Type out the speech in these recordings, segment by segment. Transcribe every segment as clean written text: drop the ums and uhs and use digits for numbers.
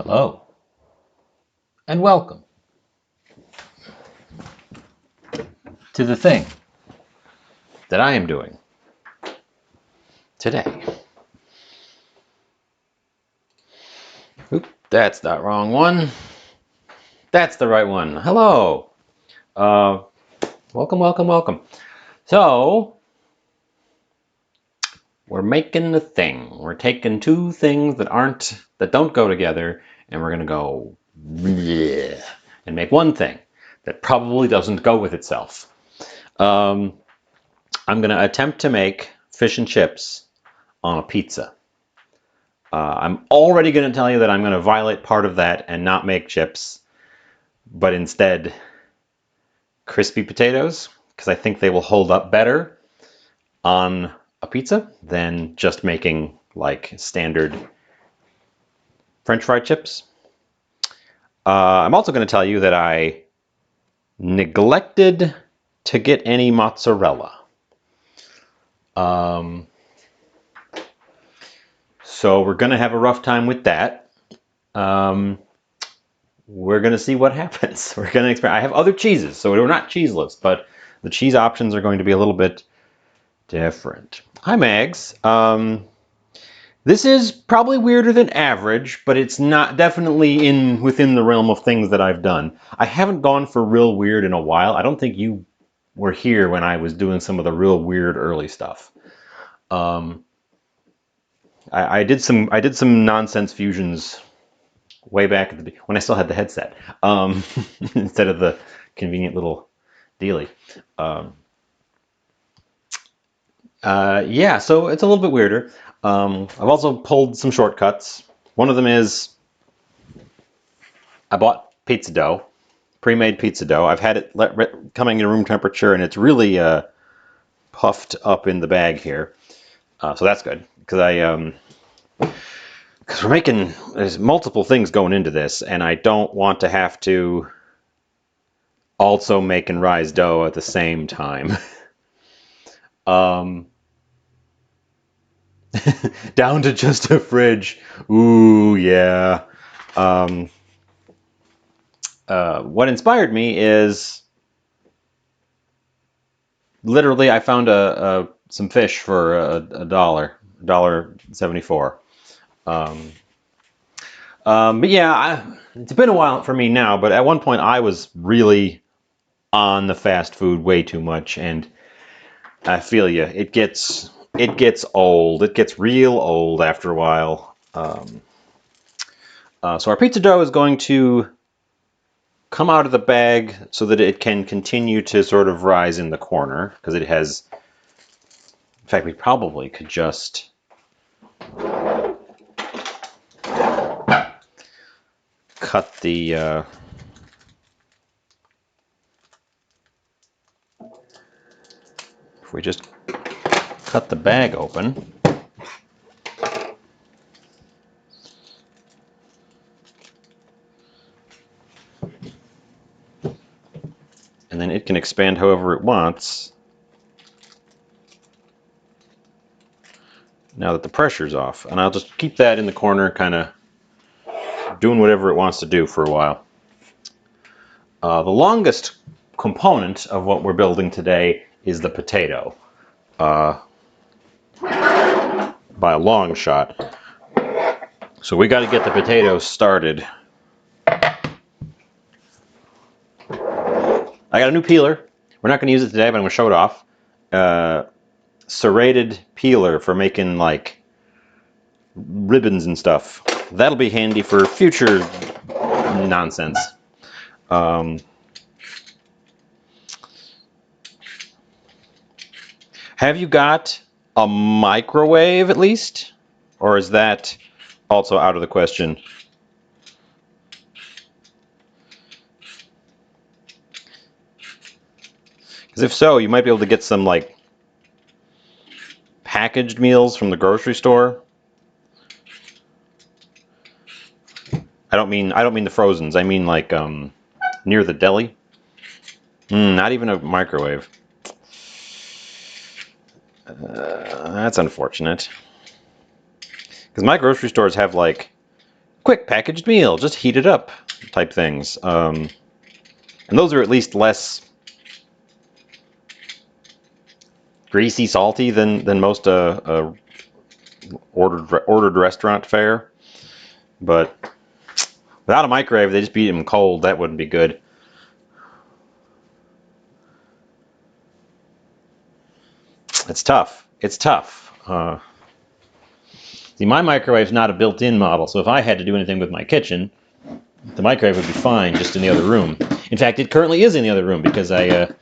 Hello, and welcome to the thing that I am doing today. Oop, that's the wrong one. That's the right one. Hello. Uh, welcome. So, we're making the thing. We're taking two things that don't go together, and we're gonna go bleh, and make one thing that probably doesn't go with itself. I'm gonna attempt to make fish and chips on a pizza. I'm already going to tell you that I'm going to violate part of that and not make chips, but instead crispy potatoes, because I think they will hold up better on a pizza than just making like standard French fry chips. I'm also going to tell you that I neglected to get any mozzarella. So we're going to have a rough time with that. We're going to see what happens. We're going to experiment. I have other cheeses, so we're not cheeseless, but the cheese options are going to be a little bit different. Hi, Mags. This is probably weirder than average, but it's not definitely within the realm of things that I've done. I haven't gone for real weird in a while. I don't think you were here when I was doing some of the real weird early stuff. I did some nonsense fusions way back at when I still had the headset, instead of the convenient little dealy. Yeah, so it's a little bit weirder. I've also pulled some shortcuts. One of them is I bought pizza dough, pre-made pizza dough. I've had it coming in room temperature, and it's really puffed up in the bag here. So that's good because because there's multiple things going into this, and I don't want to have to also make and rise dough at the same time. Down to just a fridge. Ooh, yeah. What inspired me is literally I found some fish for $1.74. But yeah, it's been a while for me now. But at one point, I was really on the fast food way too much, and I feel you. It gets old. It gets real old after a while. So our pizza dough is going to come out of the bag so that it can continue to sort of rise in the corner because it has. In fact, we probably could just cut the if we just cut the bag open. And then it can expand however it wants now that the pressure's off. And I'll just keep that in the corner, kind of doing whatever it wants to do for a while. The longest component of what we're building today is the potato, by a long shot. So we got to get the potatoes started. I got a new peeler. We're not going to use it today, but I'm going to show it off. Serrated peeler for making like ribbons and stuff. That'll be handy for future nonsense. Have you got a microwave at least? Or is that also out of the question? Because if so, you might be able to get some like packaged meals from the grocery store. I don't mean the frozens. I mean like near the deli. Not even a microwave. That's unfortunate. Because my grocery stores have like quick packaged meal, just heat it up type things. And those are at least less greasy, salty than most ordered restaurant fare. But without a microwave, they just eat them cold. That wouldn't be good. It's tough. It's tough. See, my microwave's not a built-in model, so if I had to do anything with my kitchen, the microwave would be fine just in the other room. In fact, it currently is in the other room because I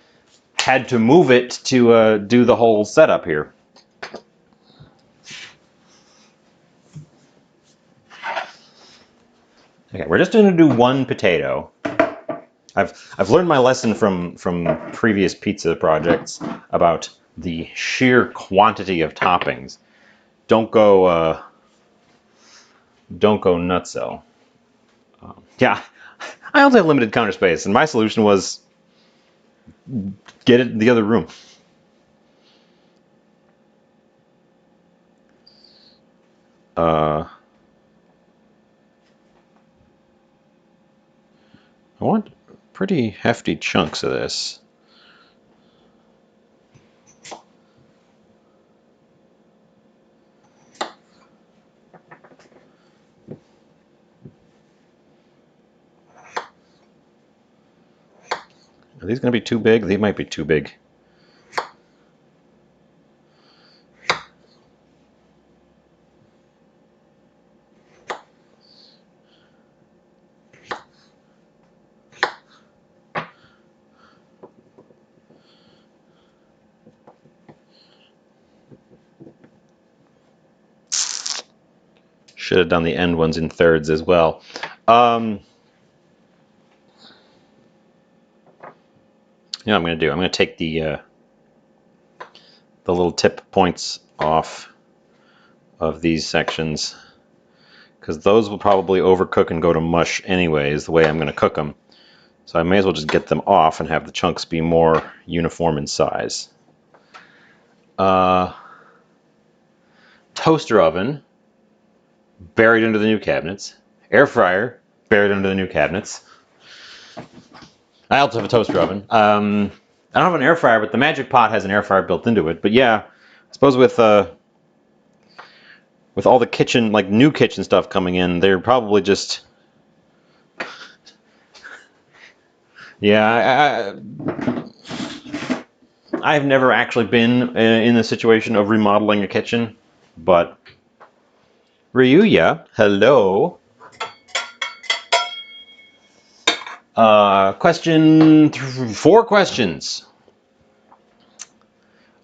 had to move it to do the whole setup here. Okay, we're just going to do one potato. I've learned my lesson from previous pizza projects about the sheer quantity of toppings. Don't go nutso. Yeah, I also have limited counter space, and my solution was get it in the other room. I want pretty hefty chunks of this. Are these going to be too big? They might be too big. Should have done the end ones in thirds as well. You know what I'm going to do? I'm going to take the little tip points off of these sections because those will probably overcook and go to mush anyways, the way I'm going to cook them. So I may as well just get them off and have the chunks be more uniform in size. Toaster oven, buried under the new cabinets. Air fryer, buried under the new cabinets. I also have a toaster oven. I don't have an air fryer, but the Magic Pot has an air fryer built into it. But yeah, I suppose with all the kitchen, like new kitchen stuff coming in, they're probably just... Yeah, I've never actually been in the situation of remodeling a kitchen, but Ryuya, hello. Four questions.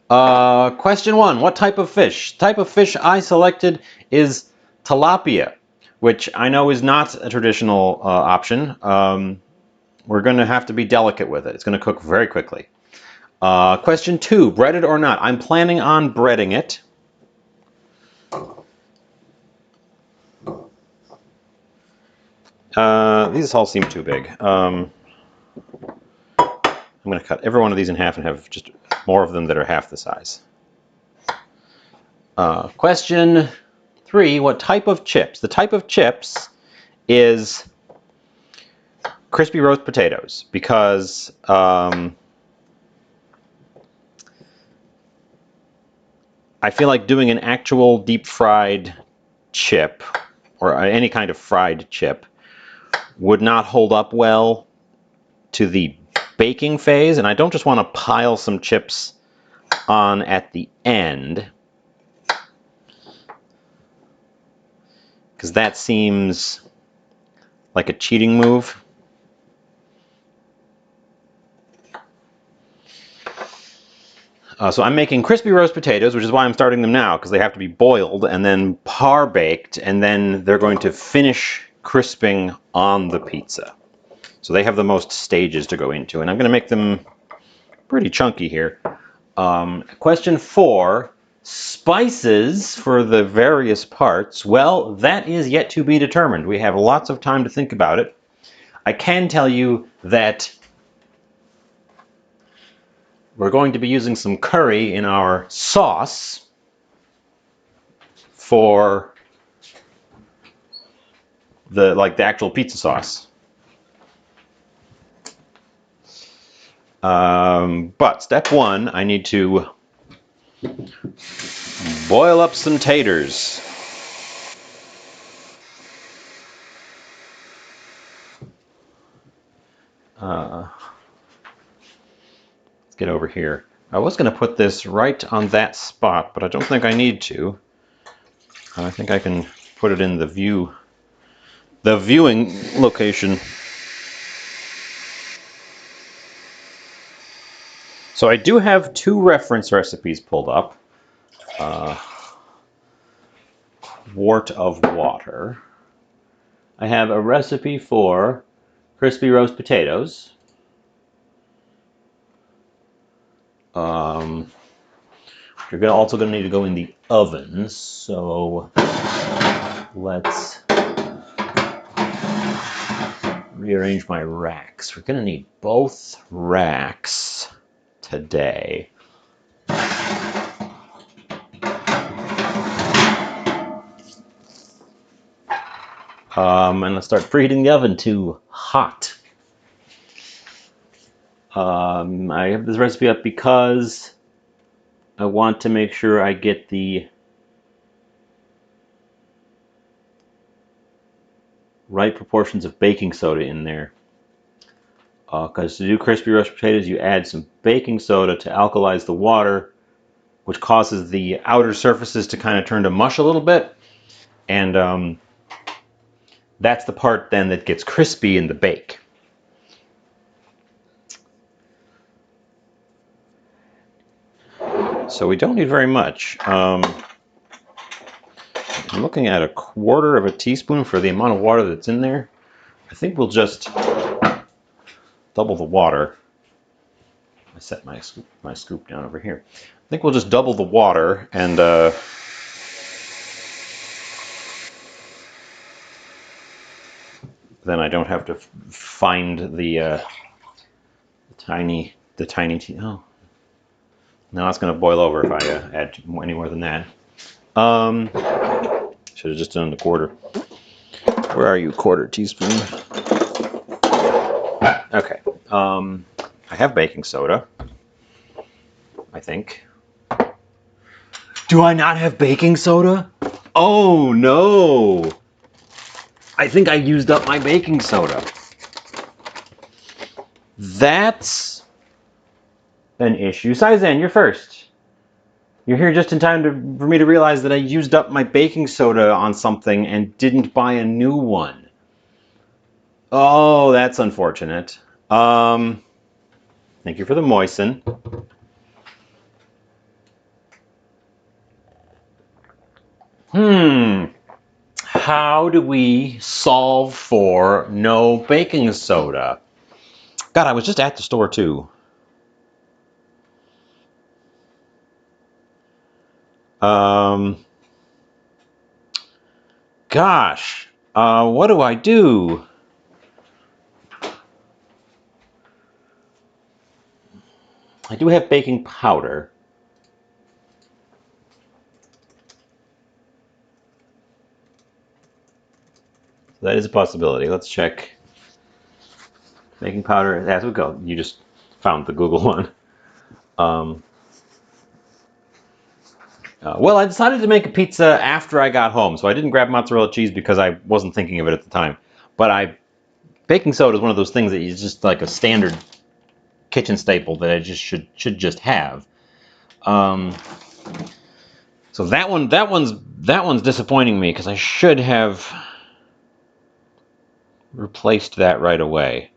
Question one, what type of fish? Type of fish I selected is tilapia, which I know is not a traditional option. We're going to have to be delicate with it. It's going to cook very quickly. Question two, breaded or not? I'm planning on breading it. These all seem too big. I'm going to cut every one of these in half and have just more of them that are half the size. Question three, what type of chips? The type of chips is crispy roast potatoes because I feel like doing an actual deep fried chip or any kind of fried chip would not hold up well to the baking phase, and I don't just want to pile some chips on at the end because that seems like a cheating move. So I'm making crispy roast potatoes, which is why I'm starting them now, because they have to be boiled and then par baked, and then they're going to finish crisping on the pizza. So they have the most stages to go into, and I'm going to make them pretty chunky here. Question four, spices for the various parts. Well, that is yet to be determined. We have lots of time to think about it. I can tell you that we're going to be using some curry in our sauce for the actual pizza sauce. But step one, I need to boil up some taters. Let's get over here. I was going to put this right on that spot, but I don't think I need to. I think I can put it in the viewing location. So I do have 2 reference recipes pulled up. Quart of water. I have a recipe for crispy roast potatoes. You're also going to need to go in the oven, so let's rearrange my racks. We're going to need both racks today. And let's start preheating the oven to hot. I have this recipe up because I want to make sure I get the right proportions of baking soda in there. Because to do crispy roast potatoes, you add some baking soda to alkalize the water, which causes the outer surfaces to kind of turn to mush a little bit. And that's the part then that gets crispy in the bake. So we don't need very much. I'm looking at 1/4 teaspoon for the amount of water that's in there. I think we'll just double the water. I set my scoop down over here. I think we'll just double the water, and then I don't have to find the tiny. Oh, now it's going to boil over if I add any more than that. Should have just done the 1/4. Where are you, 1/4 teaspoon? Okay. I have baking soda, I think. Do I not have baking soda? Oh no! I think I used up my baking soda. That's an issue. Saizen, you're first. You're here just in time for me to realize that I used up my baking soda on something and didn't buy a new one. Oh, that's unfortunate. Thank you for the moisten. How do we solve for no baking soda? God, I was just at the store too. Gosh, what do I do? I do have baking powder. So that is a possibility. Let's check. Baking powder, as we go. You just found the Google one. Well, I decided to make a pizza after I got home, so I didn't grab mozzarella cheese because I wasn't thinking of it at the time. But baking soda is one of those things that is just like a standard kitchen staple that I just should just have. So that one's disappointing me because I should have replaced that right away.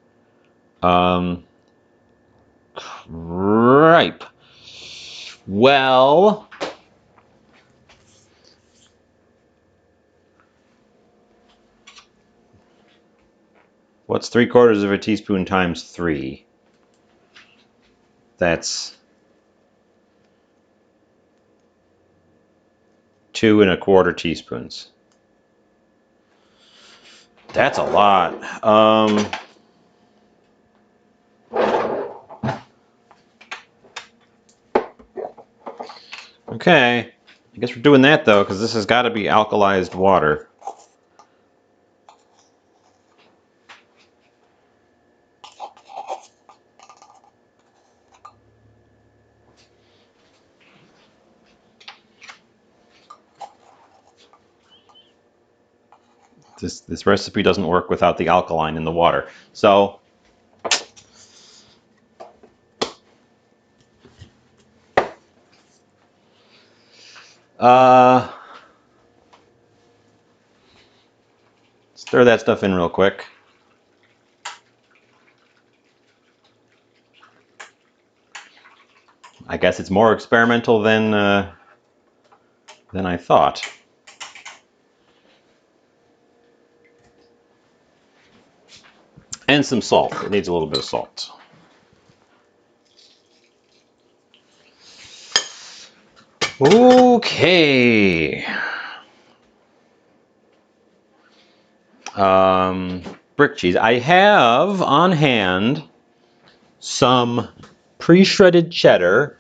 Ripe. Well, what's 3/4 teaspoon times 3? That's 2 1/4 teaspoons. That's a lot. Okay. I guess we're doing that though, because this has got to be alkalized water. This recipe doesn't work without the alkaline in the water. So stir that stuff in real quick. I guess it's more experimental than I thought. And some salt. It needs a little bit of salt. Okay. Brick cheese. I have on hand some pre-shredded cheddar,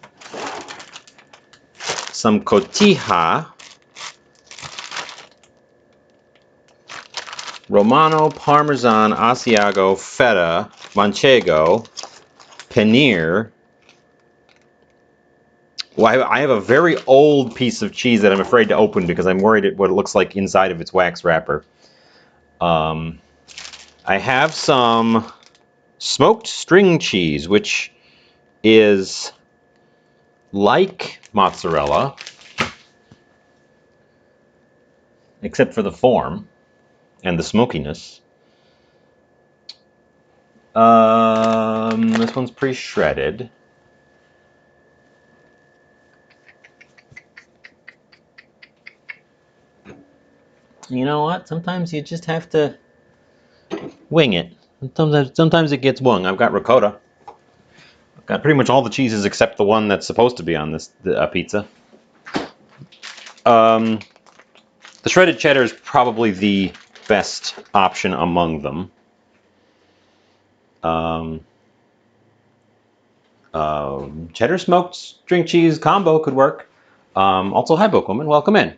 some cotija, Romano, Parmesan, Asiago, Feta, Manchego, Paneer. Well, I have a very old piece of cheese that I'm afraid to open because I'm worried at what it looks like inside of its wax wrapper. I have some smoked string cheese, which is like mozzarella, except for the form and the smokiness. This one's pre-shredded. You know what? Sometimes you just have to wing it. Sometimes it gets wrong. I've got ricotta. I've got pretty much all the cheeses except the one that's supposed to be on this pizza. The shredded cheddar is probably the best option among them. Cheddar smoked string cheese combo could work. Also, hi, Bookwoman. Welcome in.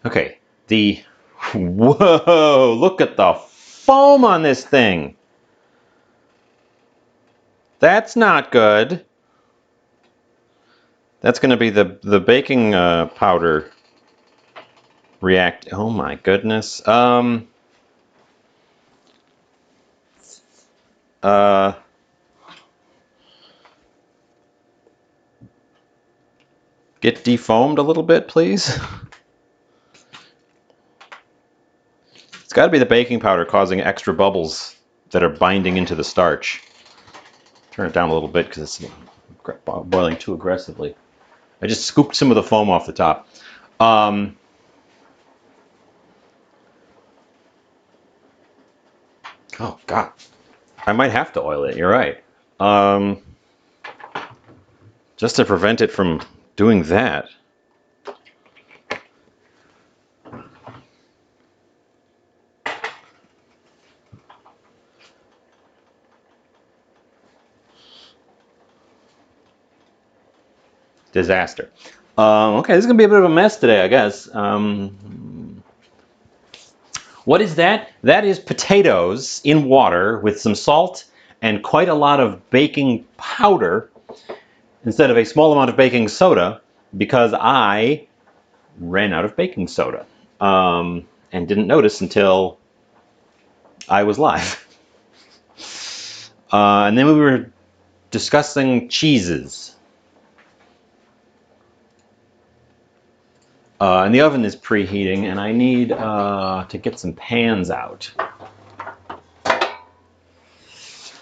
Okay, whoa, look at the foam on this thing. That's not good. That's going to be the baking powder react. Oh my goodness. Get defoamed a little bit, please. It's got to be the baking powder causing extra bubbles that are binding into the starch. Turn it down a little bit because it's boiling too aggressively. I just scooped some of the foam off the top. Oh God, I might have to oil it. You're right. Just to prevent it from doing that. Disaster. Okay, this is gonna be a bit of a mess today, I guess. What is that? That is potatoes in water with some salt and quite a lot of baking powder instead of a small amount of baking soda because I ran out of baking soda and didn't notice until I was live. And then we were discussing cheeses. And the oven is preheating, and I need to get some pans out.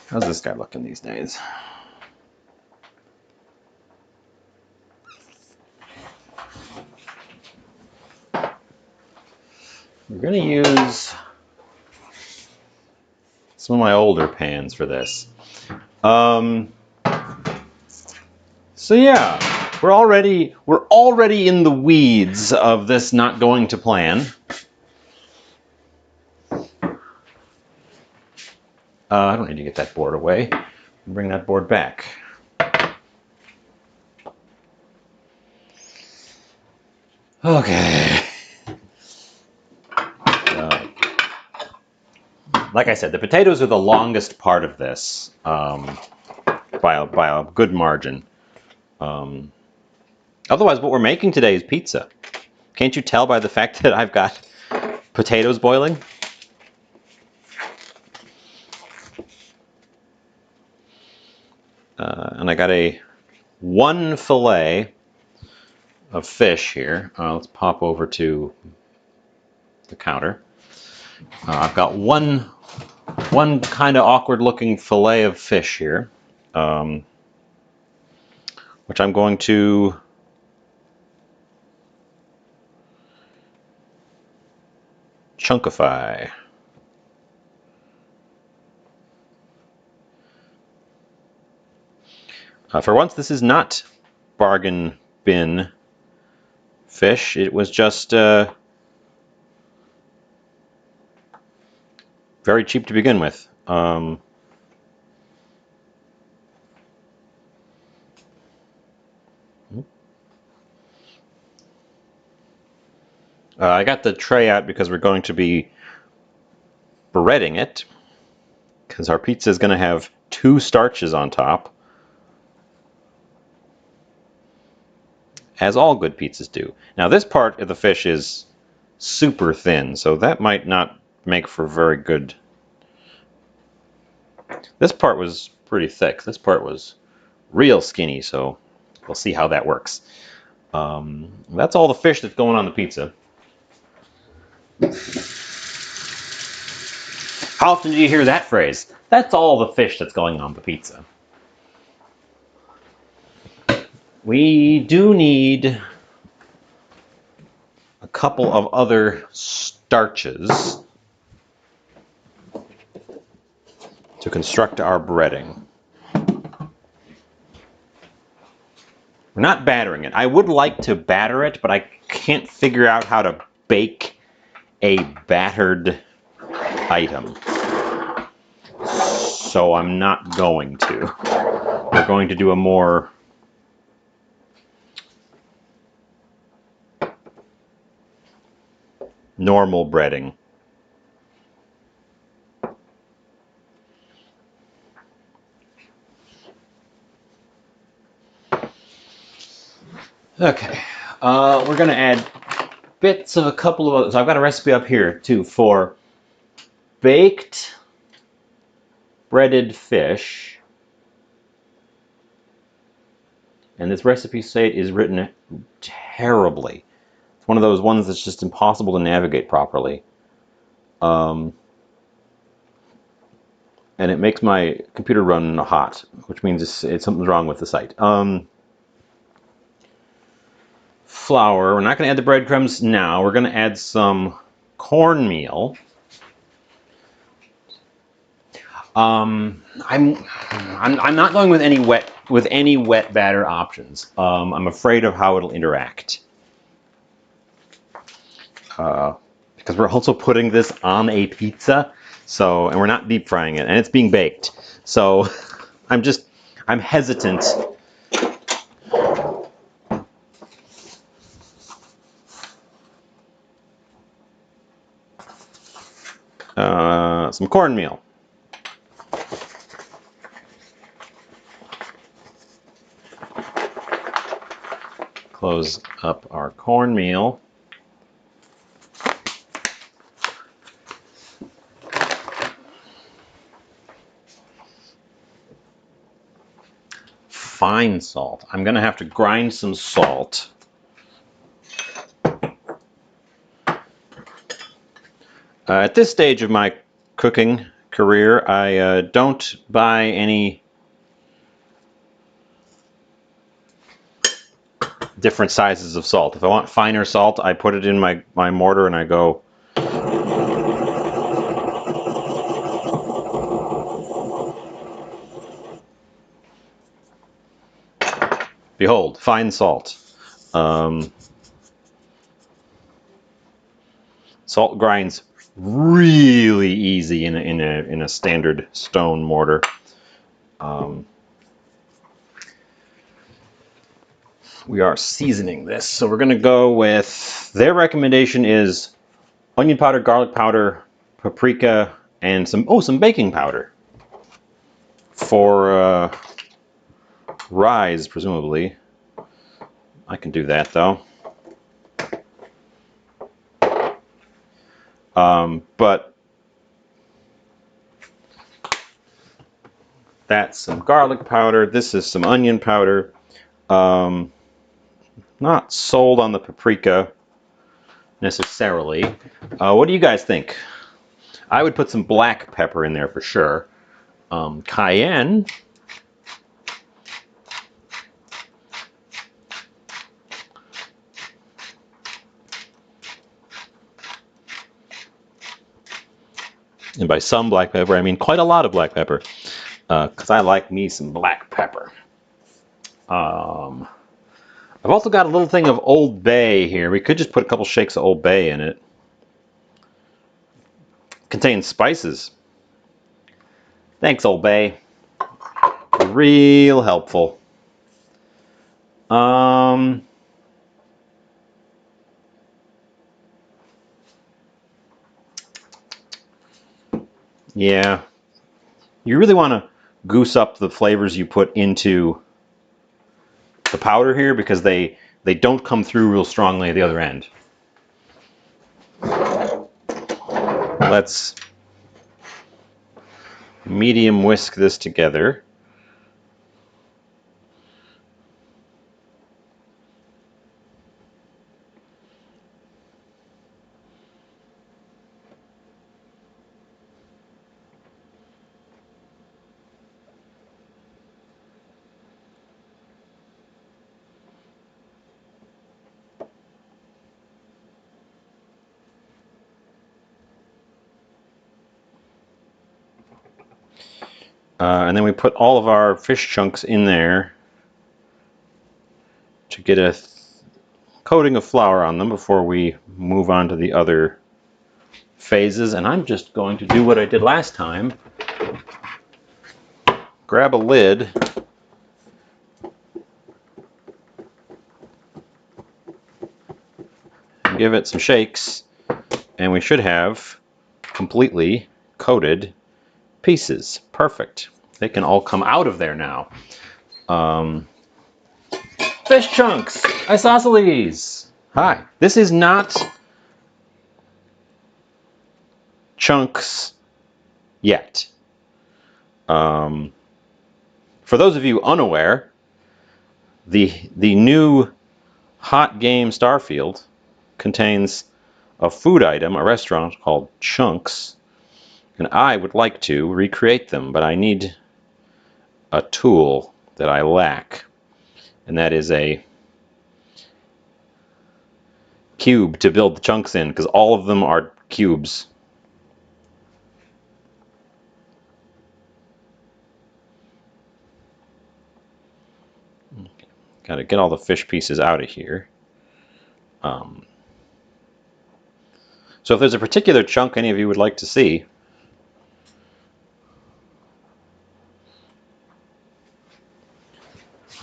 How's this guy looking these days? We're going to use some of my older pans for this. So yeah, we're already in the weeds of this not going to plan. I don't need to get that board away. Bring that board back. Okay. Like I said, the potatoes are the longest part of this by a good margin. Otherwise, what we're making today is pizza. Can't you tell by the fact that I've got potatoes boiling? And I got one fillet of fish here. Let's pop over to the counter. I've got one kind of awkward looking fillet of fish here, which I'm going to chunkify. For once, this is not bargain bin fish. It was just very cheap to begin with. I got the tray out because we're going to be breading it, because our pizza is going to have 2 starches on top, as all good pizzas do. Now this part of the fish is super thin, so that might not make for very good. This part was pretty thick. This part was real skinny, so we'll see how that works. That's all the fish that's going on the pizza. How often do you hear that phrase? That's all the fish that's going on the pizza. We do need a couple of other starches to construct our breading. We're not battering it. I would like to batter it, but I can't figure out how to bake a battered item. So I'm not going to. We're going to do a more normal breading. Okay, we're going to add bits of a couple of others. So I've got a recipe up here too for baked breaded fish. And this recipe site is written terribly. It's one of those ones that's just impossible to navigate properly. And it makes my computer run hot, which means something's wrong with the site. Flour. We're not going to add the breadcrumbs now. We're going to add some cornmeal. I'm not going with any wet batter options. I'm afraid of how it'll interact. Because we're also putting this on a pizza, and we're not deep frying it, and it's being baked. So I'm hesitant. Some cornmeal. Close up our cornmeal. Fine salt. I'm going to have to grind some salt. At this stage of my cooking career, I don't buy any different sizes of salt. If I want finer salt, I put it in my mortar and I go. Behold, fine salt. Salt grinds really easy in a standard stone mortar. We are seasoning this, so we're going to go with, their recommendation is onion powder, garlic powder, paprika, and some baking powder for rise, presumably. I can do that though. But that's some garlic powder. This is some onion powder. Not sold on the paprika necessarily. What do you guys think? I would put some black pepper in there for sure. Cayenne. And by some black pepper, I mean quite a lot of black pepper. Because I like me some black pepper. I've also got a little thing of Old Bay here. We could just put a couple shakes of Old Bay in it. Contains spices. Thanks, Old Bay. Real helpful. Yeah. You really want to goose up the flavors you put into the powder here because they don't come through real strongly at the other end. Let's medium whisk this together. And then we put all of our fish chunks in there to get a coating of flour on them before we move on to the other phases. And I'm just going to do what I did last time. Grab a lid. And give it some shakes. And we should have completely coated pieces. Perfect. They can all come out of there now. Fish chunks! Isosceles! Hi. This is not chunks yet. For those of you unaware, the new hot game Starfield contains a food item, a restaurant called Chunks, and I would like to recreate them, but I need a tool that I lack, and that is a cube to build the chunks in, because all of them are cubes. Got to get all the fish pieces out of here. So if there's a particular chunk any of you would like to see,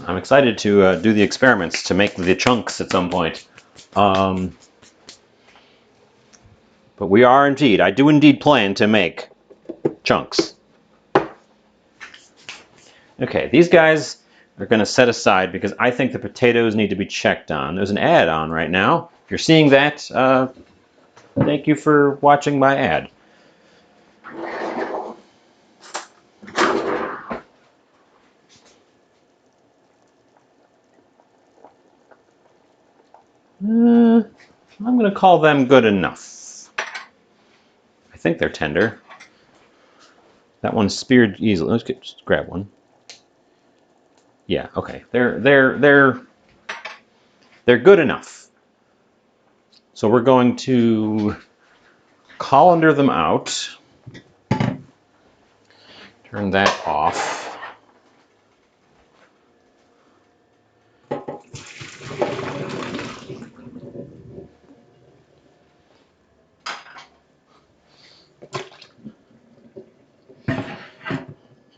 I'm excited to do the experiments to make the chunks at some point. But we are indeed, I do indeed plan to make chunks. Okay, these guys are going to set aside because I think the potatoes need to be checked on. There's an ad on right now. If you're seeing that, thank you for watching my ad. I'm going to call them good enough. I think they're tender. That one's speared easily. Let's just grab one. Yeah, okay. They're good enough. So we're going to colander them out. Turn that off.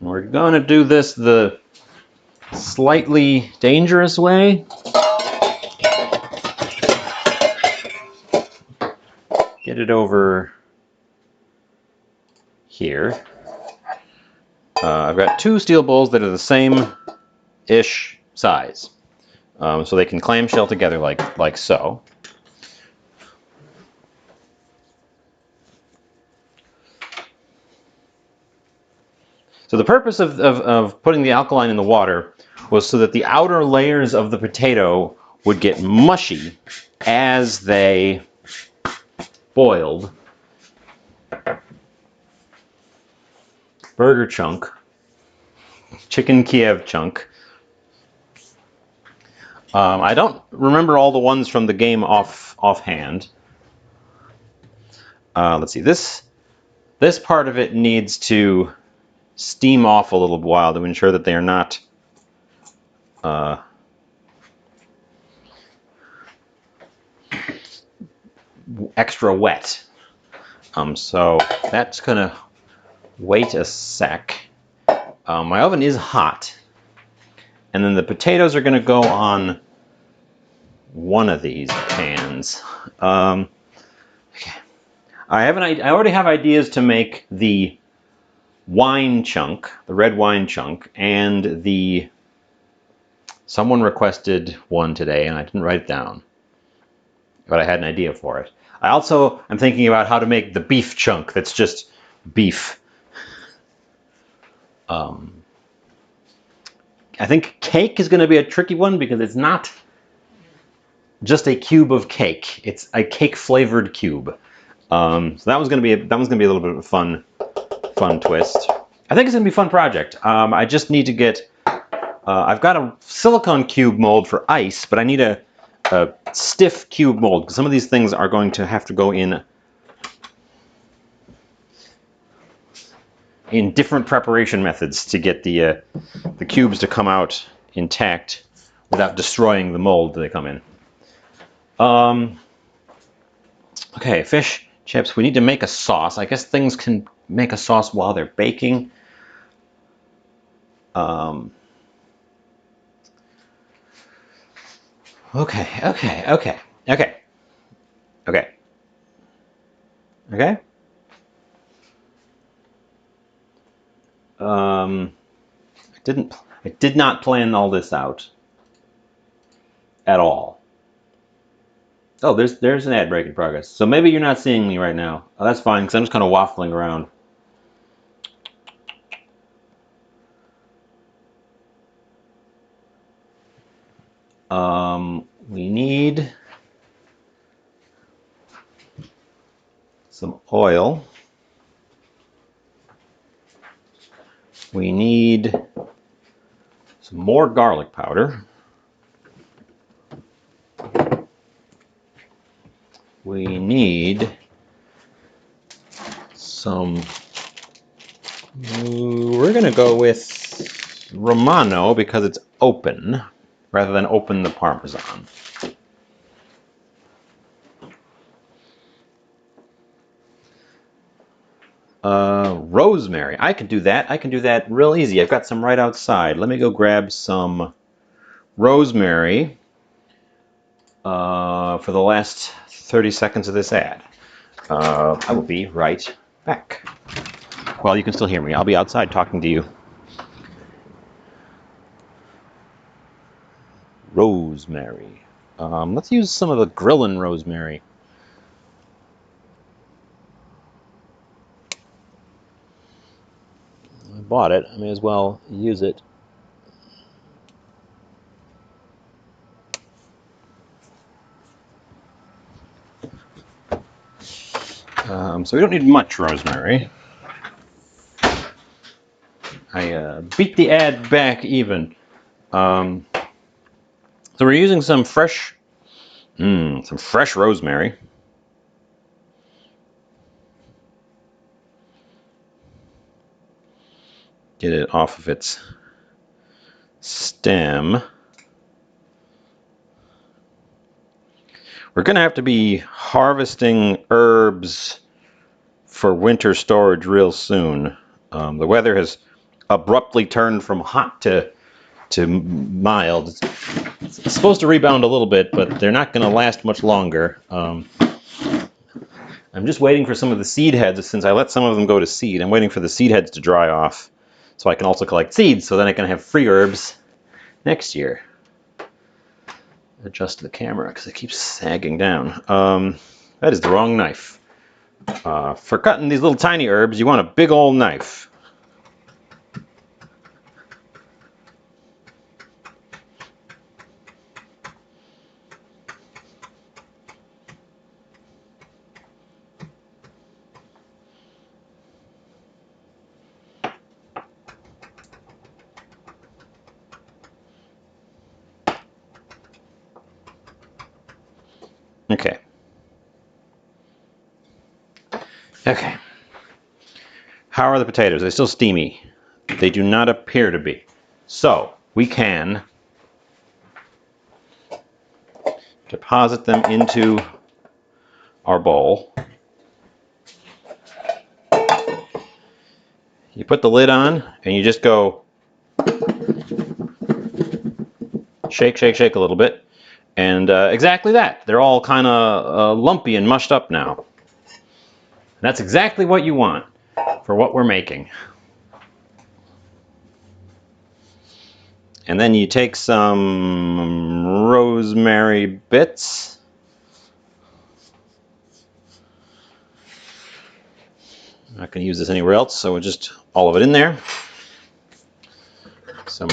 We're gonna do this the slightly dangerous way. Get it over here. I've got two steel bowls that are the same-ish size. So they can clamshell together like so. So the purpose of putting the alkaline in the water was so that the outer layers of the potato would get mushy as they boiled. Burger chunk, chicken Kiev chunk. I don't remember all the ones from the game offhand. Let's see. This part of it needs to steam off a little while to ensure that they are not extra wet. So that's gonna wait a sec. My oven is hot, and then the potatoes are gonna go on one of these pans. Okay. I already have ideas to make the wine chunk, the red wine chunk, and someone requested one today, and I didn't write it down, but I had an idea for it. I also am thinking about how to make the beef chunk that's just beef. I think cake is going to be a tricky one because it's not just a cube of cake; it's a cake-flavored cube. So that one's going to be a little bit of a fun twist. I think it's going to be a fun project. I just need to get. I've got a silicone cube mold for ice, but I need a stiff cube mold because some of these things are going to have to go in different preparation methods to get the cubes to come out intact without destroying the mold that they come in. Okay, fish, chips. We need to make a sauce. I guess things can make a sauce while they're baking. Okay. I did not plan all this out at all. Oh, there's an ad break in progress. So maybe you're not seeing me right now. Oh, that's fine, because I'm just kind of waffling around. We need some oil. We need some more garlic powder. We need some. We're going to go with Romano because it's open rather than open the Parmesan. Rosemary. I can do that. I can do that real easy. I've got some right outside. Let me go grab some rosemary for the last 30 seconds of this ad. I will be right back. Well, you can still hear me. I'll be outside talking to you. Rosemary. Let's use some of the grilling rosemary. I bought it. I may as well use it. So we don't need much rosemary. I beat the ad back even. So we're using some fresh rosemary. Get it off of its stem. We're going to have to be harvesting herbs for winter storage real soon. The weather has abruptly turned from hot to mild. It's supposed to rebound a little bit, but they're not going to last much longer. I'm just waiting for some of the seed heads. Since I let some of them go to seed, I'm waiting for the seed heads to dry off so I can also collect seeds, so then I can have free herbs next year. Adjust the camera because it keeps sagging down. That is the wrong knife. For cutting these little tiny herbs, you want a big old knife. Okay. How are the potatoes? Are they still steamy? They do not appear to be. So we can deposit them into our bowl. You put the lid on and you just go shake, shake, shake a little bit. And exactly that. They're all kind of lumpy and mushed up now. That's exactly what you want for what we're making. And then you take some rosemary bits. I'm not going to use this anywhere else, so we'll just all of it in there. Some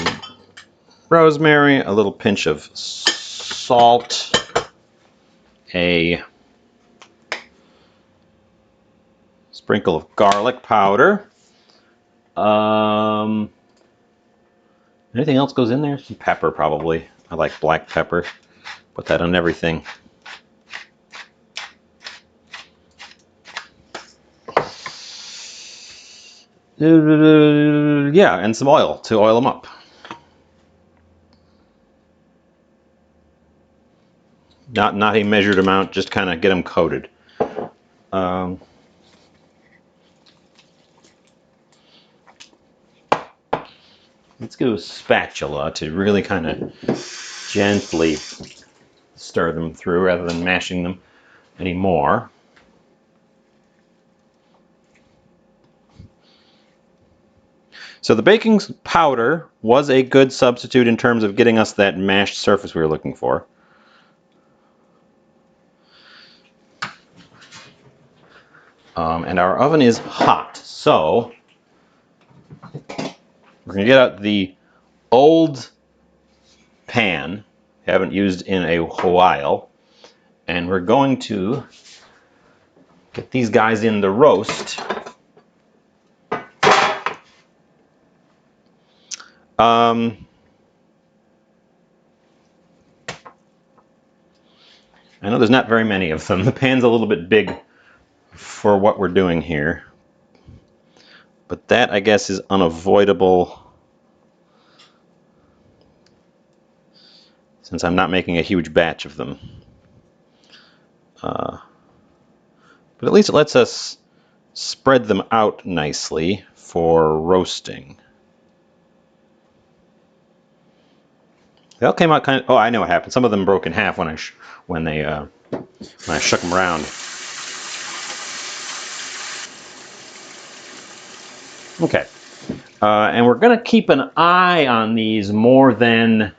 rosemary, a little pinch of salt, a sprinkle of garlic powder. Anything else goes in there? Some pepper, probably. I like black pepper. Put that on everything. Yeah, and some oil to oil them up. Not a measured amount, just kind of get them coated. Let's get a spatula to really kind of gently stir them through rather than mashing them anymore. So the baking powder was a good substitute in terms of getting us that mashed surface we were looking for. And our oven is hot, so we're going to get out the old pan, haven't used in a while, and we're going to get these guys in the roast. I know there's not very many of them. The pan's a little bit big for what we're doing here. But that, I guess, is unavoidable since I'm not making a huge batch of them. But at least it lets us spread them out nicely for roasting. They all came out kind of... Oh, I know what happened. Some of them broke in half when I shook them around. Okay. And we're going to keep an eye on these more than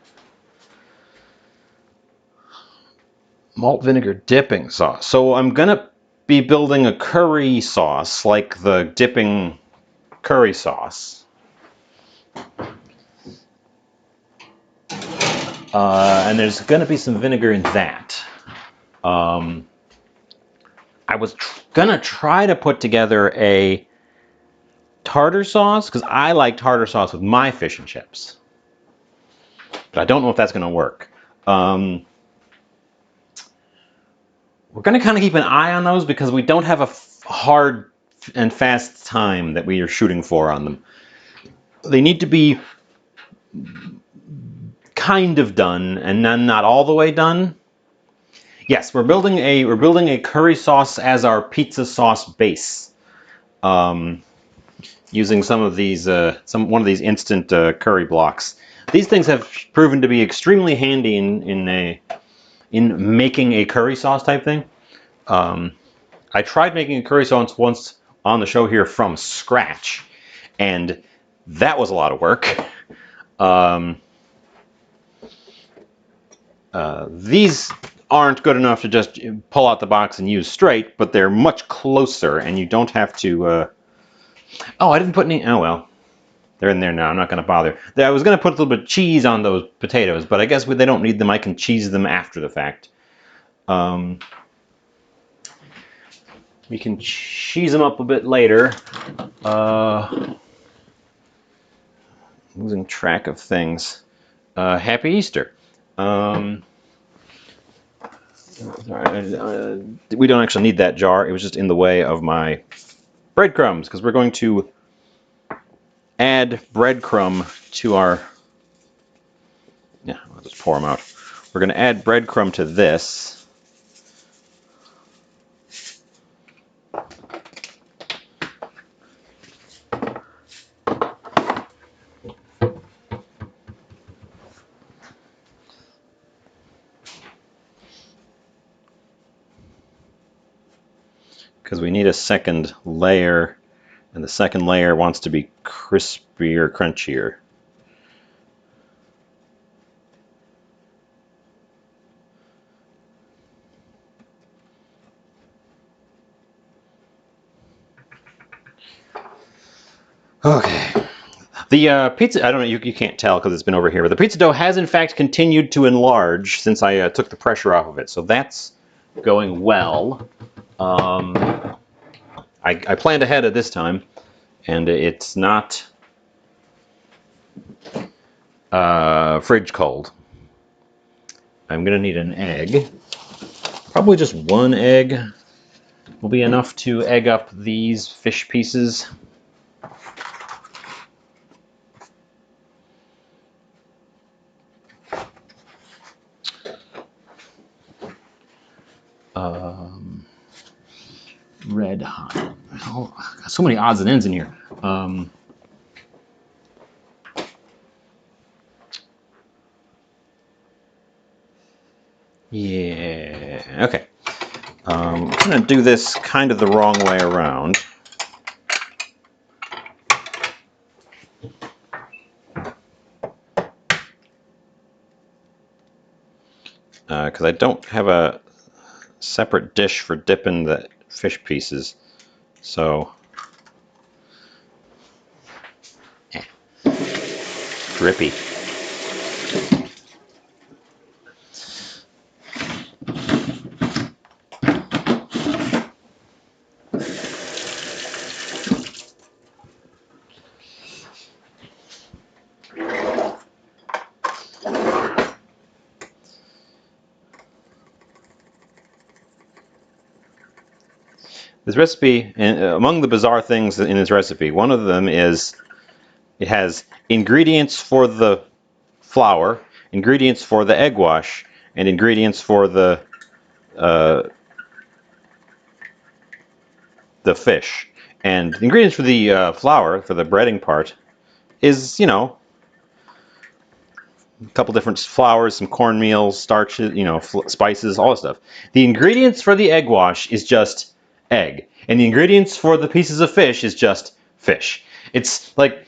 malt vinegar dipping sauce. So I'm going to be building a curry sauce, like the dipping curry sauce. And there's going to be some vinegar in that. I was going to try to put together a tartar sauce, because I like tartar sauce with my fish and chips. But I don't know if that's going to work. We're going to kind of keep an eye on those because we don't have a hard and fast time that we are shooting for on them. They need to be kind of done and then not all the way done. Yes, we're building a curry sauce as our pizza sauce base. Using some of these one of these instant curry blocks. These things have proven to be extremely handy in making a curry sauce type thing. I tried making a curry sauce once on the show here from scratch, and that was a lot of work. These aren't good enough to just pull out the box and use straight, but they're much closer, and you don't have to... Oh, I didn't put any... Oh, well. They're in there now. I'm not going to bother. I was going to put a little bit of cheese on those potatoes, but I guess they don't need them. I can cheese them after the fact. We can cheese them up a bit later. Losing track of things. Happy Easter. We don't actually need that jar. It was just in the way of my breadcrumbs because we're going to add breadcrumb to our. Yeah, I'll just pour them out. We're going to add breadcrumb to this. Because we need a second layer, and the second layer wants to be crispier, crunchier. Okay. The pizza, I don't know, you can't tell because it's been over here, but the pizza dough has in fact continued to enlarge since I took the pressure off of it. So that's going well. I planned ahead at this time, and it's not fridge cold. I'm going to need an egg. Probably just one egg will be enough to egg up these fish pieces. Red hot. Oh, so many odds and ends in here. Yeah, okay. I'm going to do this kind of the wrong way around. Because I don't have a separate dish for dipping the fish pieces. So, drippy. This recipe, and among the bizarre things in this recipe, one of them is it has ingredients for the flour, ingredients for the egg wash, and ingredients for the fish. And the ingredients for the flour, for the breading part, is, you know, a couple different flours, some cornmeal, starches, you know, spices, all that stuff. The ingredients for the egg wash is just egg. And the ingredients for the pieces of fish is just fish. It's like,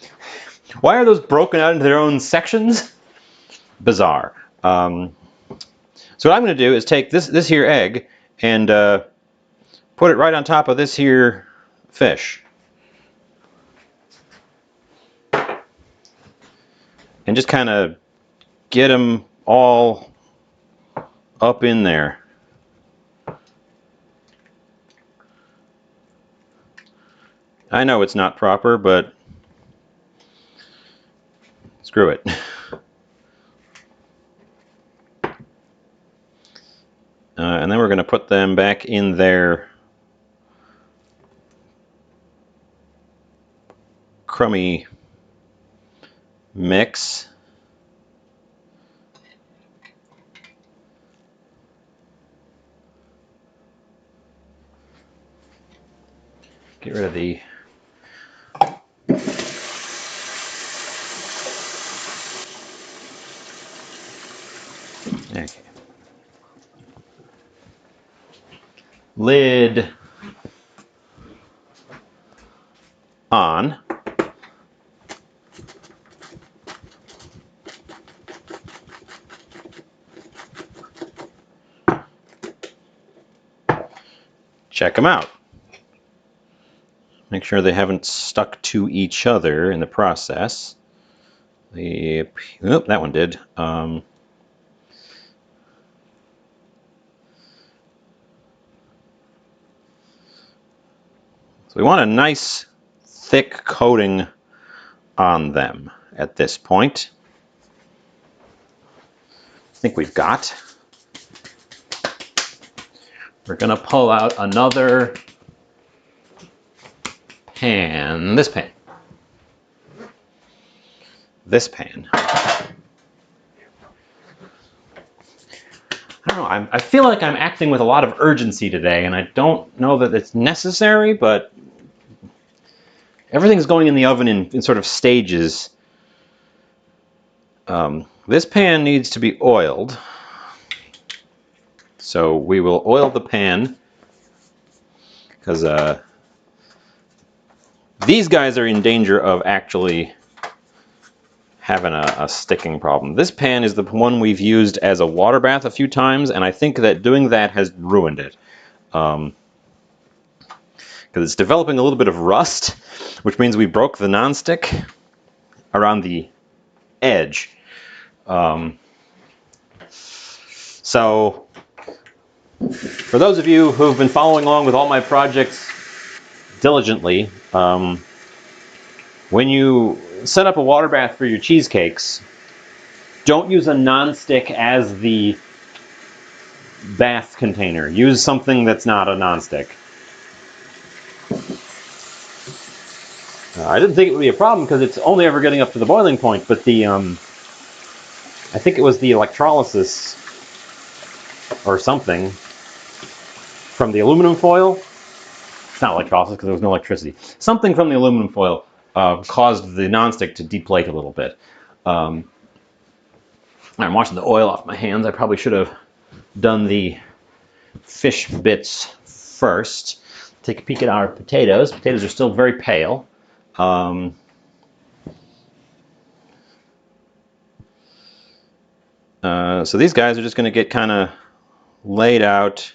why are those broken out into their own sections? Bizarre. So what I'm going to do is take this here egg and put it right on top of this here fish. And just kind of get them all up in there. I know it's not proper, but screw it. And then we're going to put them back in their crummy mix. Get rid of the okay. Lid on. Check them out. Make sure they haven't stuck to each other in the process. That one did. So we want a nice thick coating on them at this point. I think we've got. we're going to pull out another pan. This pan. This pan. I don't know. I feel like I'm acting with a lot of urgency today, and I don't know that it's necessary, but everything's going in the oven in sort of stages. This pan needs to be oiled. So we will oil the pan because these guys are in danger of actually having a sticking problem. This pan is the one we've used as a water bath a few times, and I think that doing that has ruined it. Because it's developing a little bit of rust, which means we broke the nonstick around the edge. So for those of you who've been following along with all my projects diligently, when you set up a water bath for your cheesecakes, don't use a nonstick as the bath container. Use something that's not a nonstick. I didn't think it would be a problem because it's only ever getting up to the boiling point, but the I think it was the electrolysis or something from the aluminum foil. It's not electrolysis because there was no electricity. Something from the aluminum foil caused the nonstick to deflate a little bit. I'm washing the oil off my hands. I probably should have done the fish bits first. Take a peek at our potatoes. Potatoes are still very pale. So these guys are just going to get kind of laid out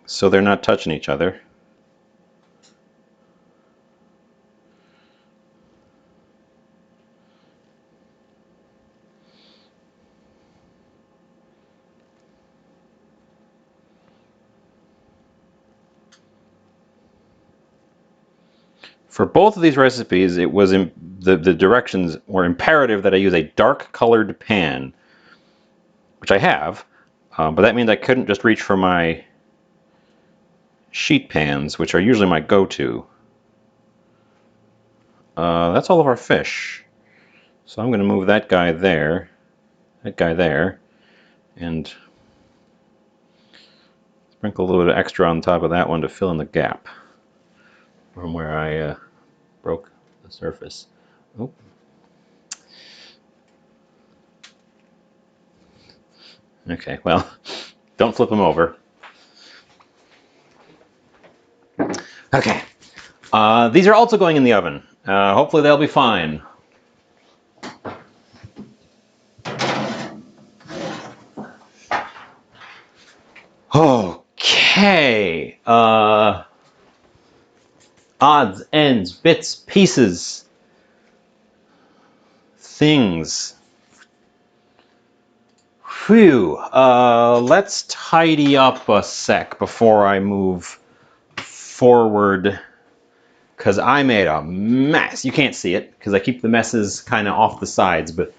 so they're not touching each other. For both of these recipes, it was the directions were imperative that I use a dark colored pan, which I have, but that means I couldn't just reach for my sheet pans, which are usually my go-to. That's all of our fish. So I'm going to move that guy there, and sprinkle a little bit of extra on top of that one to fill in the gap from where I broke the surface. Oh. Okay, well, don't flip them over. Okay, these are also going in the oven. Hopefully they'll be fine. Okay, odds, ends, bits, pieces, things. Phew, let's tidy up a sec before I move forward, because I made a mess. You can't see it, because I keep the messes kind of off the sides, but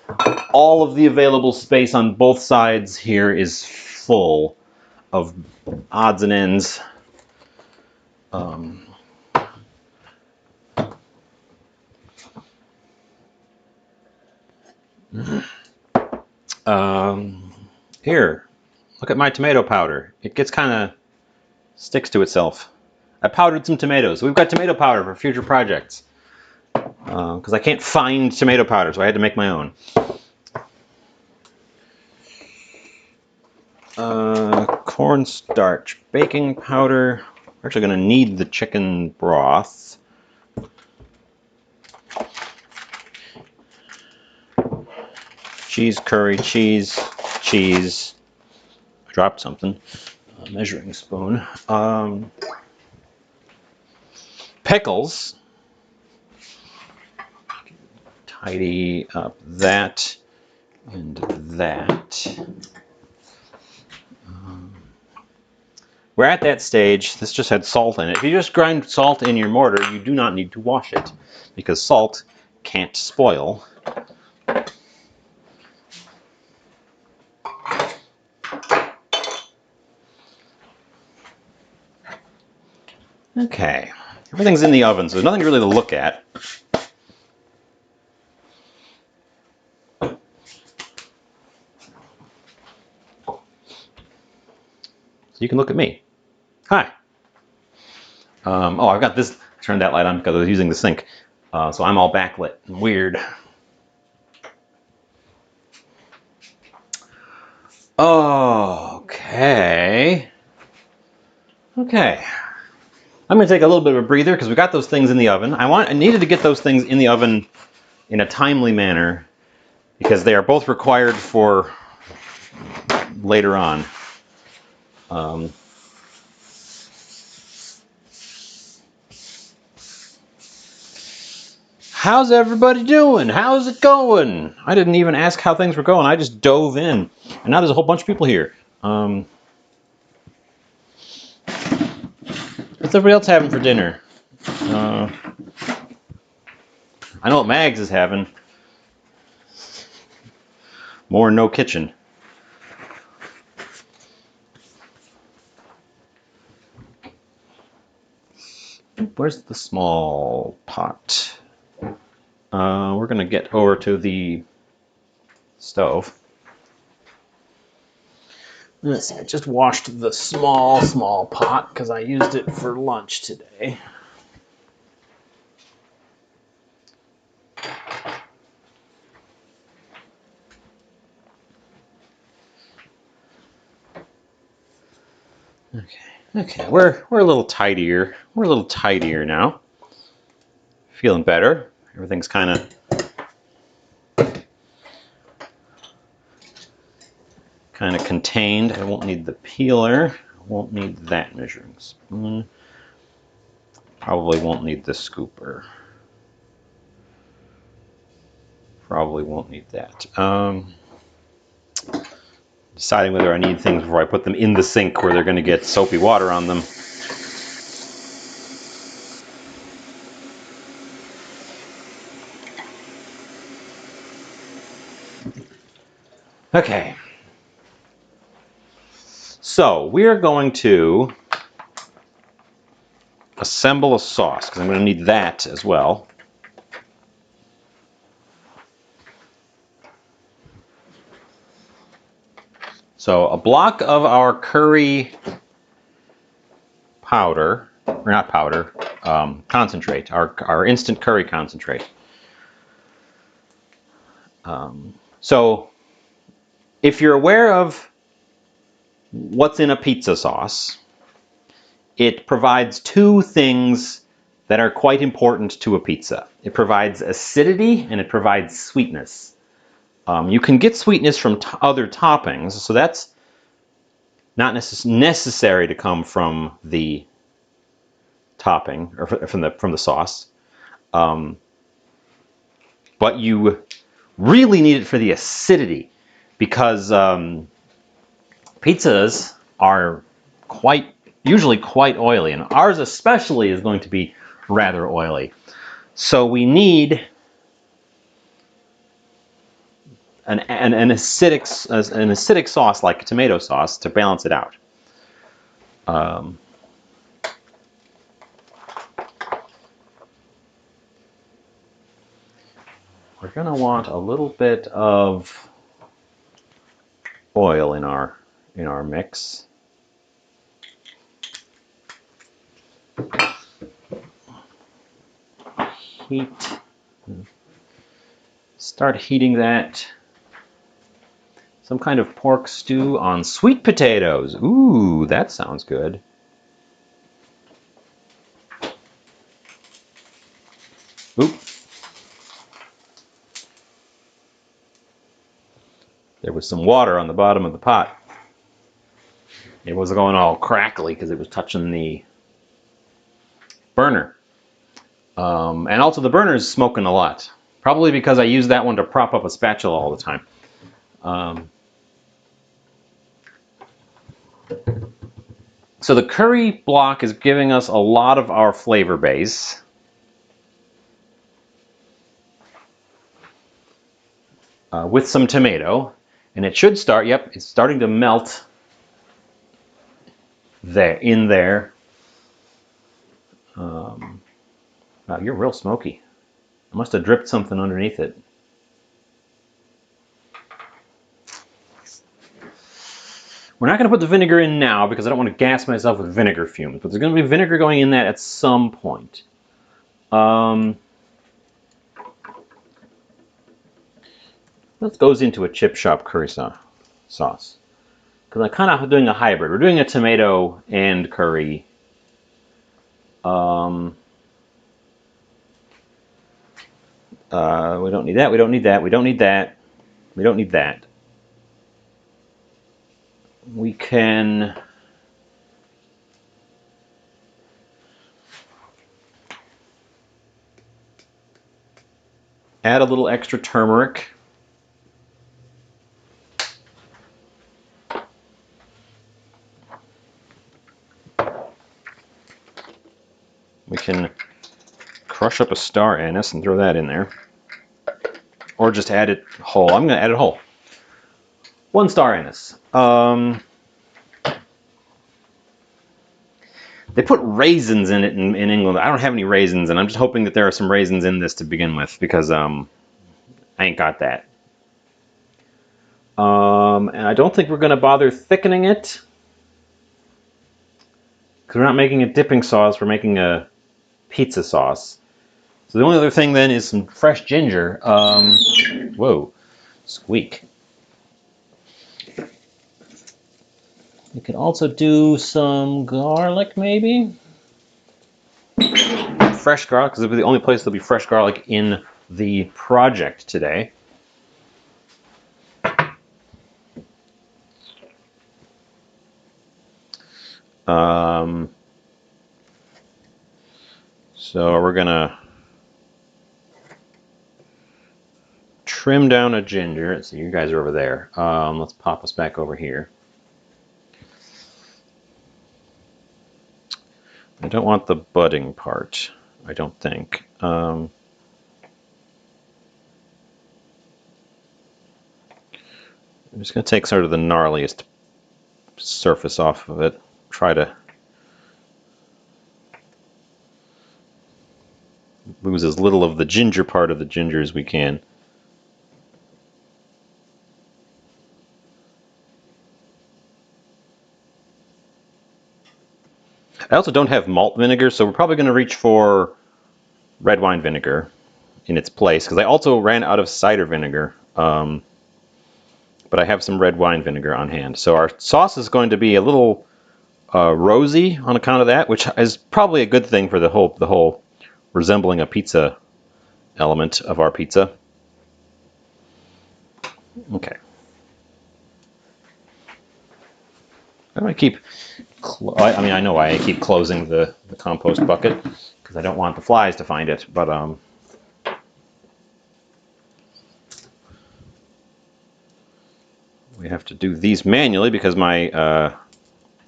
all of the available space on both sides here is full of odds and ends. Here, look at my tomato powder. It gets kind of sticks to itself. I powdered some tomatoes. We've got tomato powder for future projects because I can't find tomato powder, so I had to make my own. Cornstarch, baking powder. We're actually going to need the chicken broth. Cheese, curry, cheese. I dropped something. A measuring spoon. Pickles. Tidy up that and that. We're at that stage. This just had salt in it. If you just grind salt in your mortar, you do not need to wash it because salt can't spoil. Okay, everything's in the oven, so there's nothing really to look at. So you can look at me. Hi. Oh, I've got this, I turned that light on because I was using the sink. So I'm all backlit and weird. Okay. Okay. I'm going to take a little bit of a breather because we got those things in the oven. I needed to get those things in the oven in a timely manner because they are both required for later on. How's everybody doing? How's it going? I didn't even ask how things were going. I just dove in. And now there's a whole bunch of people here. What's everybody else having for dinner? I know what Mags is having. More no kitchen. Where's the small pot? We're going to get over to the stove. Let's see, I just washed the small pot because I used it for lunch today. Okay, we're a little tidier. We're a little tidier now. Feeling better. Everything's kind of contained. I won't need the peeler. I won't need that measuring spoon. Probably won't need the scooper. Probably won't need that. Deciding whether I need things before I put them in the sink where they're going to get soapy water on them. Okay. So we're going to assemble a sauce because I'm going to need that as well. So a block of our curry powder, or not powder, concentrate, our instant curry concentrate. So if you're aware of what's in a pizza sauce, it provides two things that are quite important to a pizza. It provides acidity and it provides sweetness. You can get sweetness from other toppings, so that's not necessary to come from the topping or from the sauce. But you really need it for the acidity because pizzas are usually quite oily, and ours especially is going to be rather oily. So we need an acidic sauce like tomato sauce to balance it out. We're going to want a little bit of oil in our mix. Start heating that. Some kind of pork stew on sweet potatoes. Ooh, that sounds good. Oop. There was some water on the bottom of the pot. It was going all crackly because it was touching the burner. And also the burner is smoking a lot. Probably because I use that one to prop up a spatula all the time. So the curry block is giving us a lot of our flavor base. With some tomato. And it should start, yep, it's starting to melt in there. Wow, you're real smoky. I must have dripped something underneath it. We're not going to put the vinegar in now because I don't want to gas myself with vinegar fumes, but there's going to be vinegar going in that at some point. This goes into a chip shop curry sauce. Because I'm kind of doing a hybrid. We're doing a tomato and curry. We don't need that. We don't need that. We don't need that. We don't need that. We can add a little extra turmeric. We can crush up a star anise and throw that in there. Or just add it whole. I'm going to add it whole. 1 star anise. They put raisins in it in England. I don't have any raisins, and I'm just hoping that there are some raisins in this to begin with, because I ain't got that. And I don't think we're going to bother thickening it, because we're not making a dipping sauce, we're making a pizza sauce. So the only other thing then is some fresh ginger. Whoa, squeak. We could also do some garlic, maybe? Fresh garlic, because it'll be the only place there'll be fresh garlic in the project today. So we're gonna trim down a ginger. So you guys are over there. Let's pop us back over here. I don't want the budding part, I don't think. I'm just going to take sort of the gnarliest surface off of it. Try to lose as little of the ginger part of the ginger as we can. I also don't have malt vinegar, so we're probably going to reach for red wine vinegar in its place, because I also ran out of cider vinegar, but I have some red wine vinegar on hand. So our sauce is going to be a little rosy on account of that, which is probably a good thing for the whole resembling a pizza element of our pizza. Okay. Why do I keep... I mean, I know why I keep closing the compost bucket, because I don't want the flies to find it, but we have to do these manually because my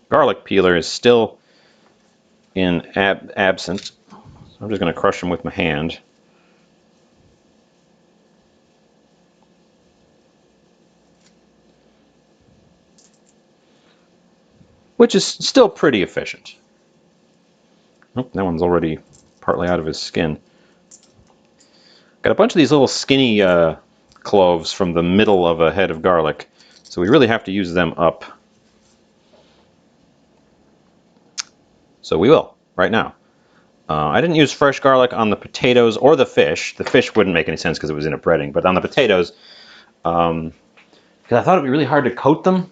garlic peeler is still in absent. So I'm just going to crush them with my hand. Which is still pretty efficient. Oh, that one's already partly out of his skin. Got a bunch of these little skinny cloves from the middle of a head of garlic, so we really have to use them up. So we will, right now. I didn't use fresh garlic on the potatoes or the fish. The fish wouldn't make any sense because it was in a breading, but on the potatoes, because I thought it'd be really hard to coat them.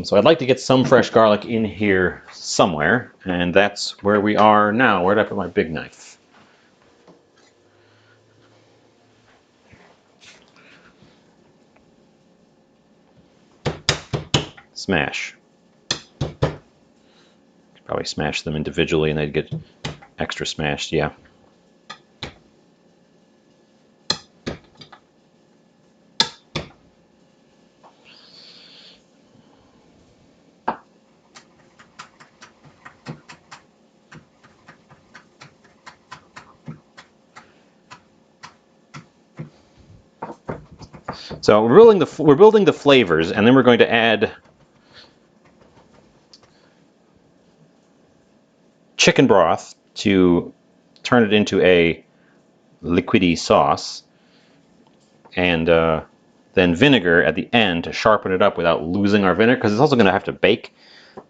So I'd like to get some fresh garlic in here somewhere, and that's where we are now. Where did I put my big knife? Smash. Probably smash them individually and they'd get extra smashed, yeah. So we're building the flavors, and then we're going to add chicken broth to turn it into a liquidy sauce, and then vinegar at the end to sharpen it up without losing our vinegar, because it's also going to have to bake.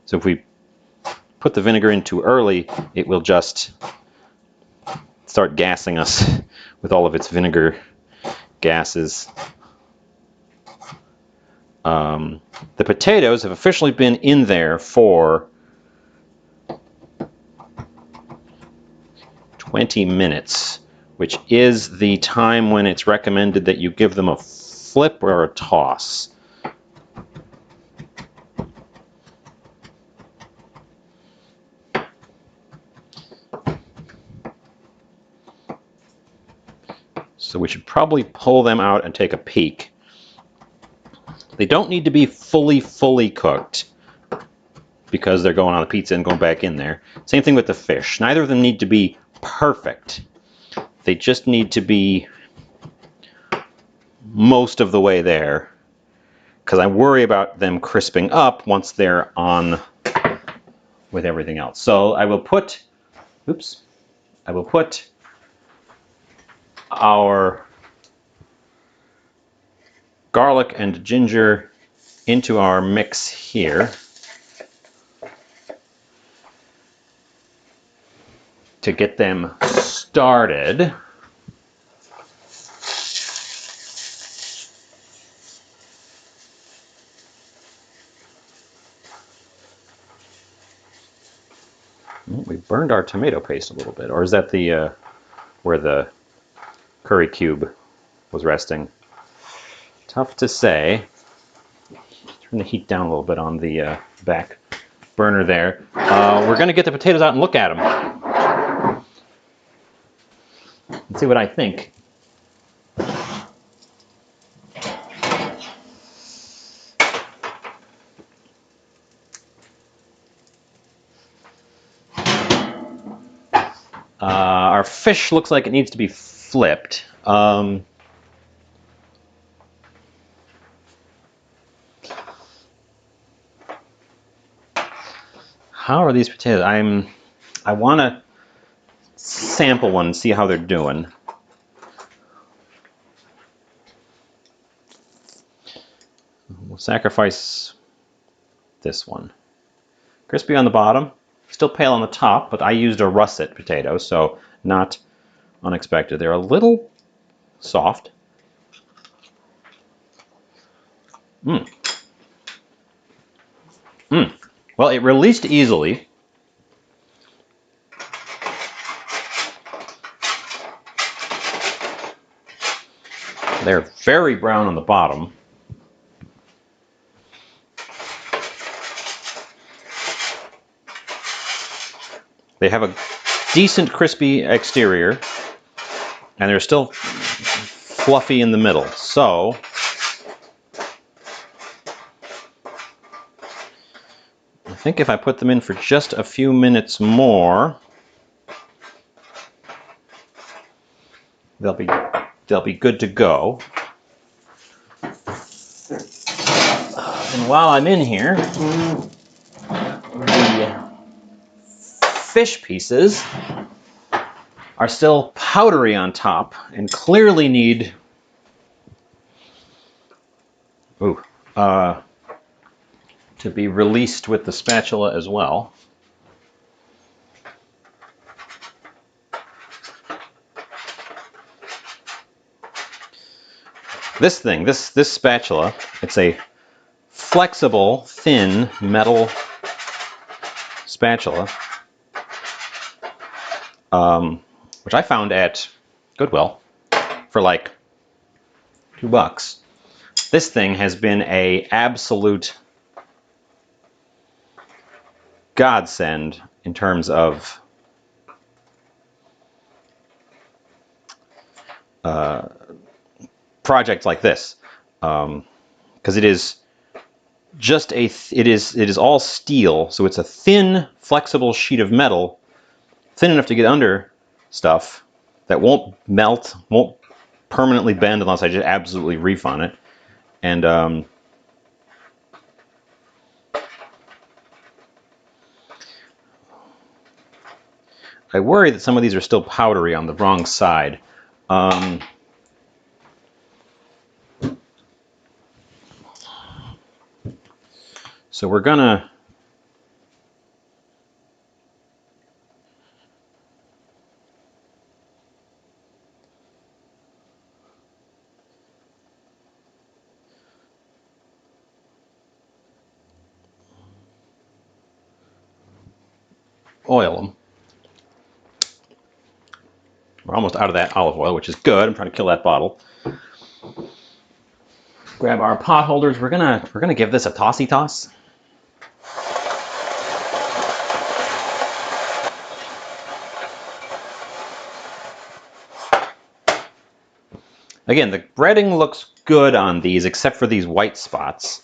So if we put the vinegar in too early, it will just start gassing us with all of its vinegar gases. The potatoes have officially been in there for 20 minutes, which is the time when it's recommended that you give them a flip or a toss. So we should probably pull them out and take a peek. They don't need to be fully cooked because they're going on the pizza and going back in there. Same thing with the fish. Neither of them need to be perfect. They just need to be most of the way there, because I worry about them crisping up once they're on with everything else. So I will put our garlic and ginger into our mix here to get them started. We burned our tomato paste a little bit, or is that the where the curry cube was resting? Tough to say. Turn the heat down a little bit on the back burner there. We're going to get the potatoes out and look at them. Let's see what I think. Our fish looks like it needs to be flipped. How are these potatoes? I want to sample one and see how they're doing. We'll sacrifice this one. Crispy on the bottom, still pale on the top, but I used a russet potato, so not unexpected. They're a little soft. Well, it released easily. They're very brown on the bottom. They have a decent crispy exterior, and they're still fluffy in the middle. So I think if I put them in for just a few minutes more, they'll be good to go. And while I'm in here, the fish pieces are still powdery on top and clearly need to be released with the spatula as well. This thing, this spatula, it's a flexible, thin metal spatula, which I found at Goodwill for like $2. This thing has been an absolute godsend in terms of projects like this, because it is just it is all steel, so it's a thin, flexible sheet of metal, thin enough to get under stuff that won't melt, won't permanently bend unless I just absolutely reef on it, and I worry that some of these are still powdery on the wrong side. So we're gonna oil them. We're almost out of that olive oil, which is good. I'm trying to kill that bottle. Grab our pot holders. We're gonna give this a tossy toss. Again, the breading looks good on these, except for these white spots,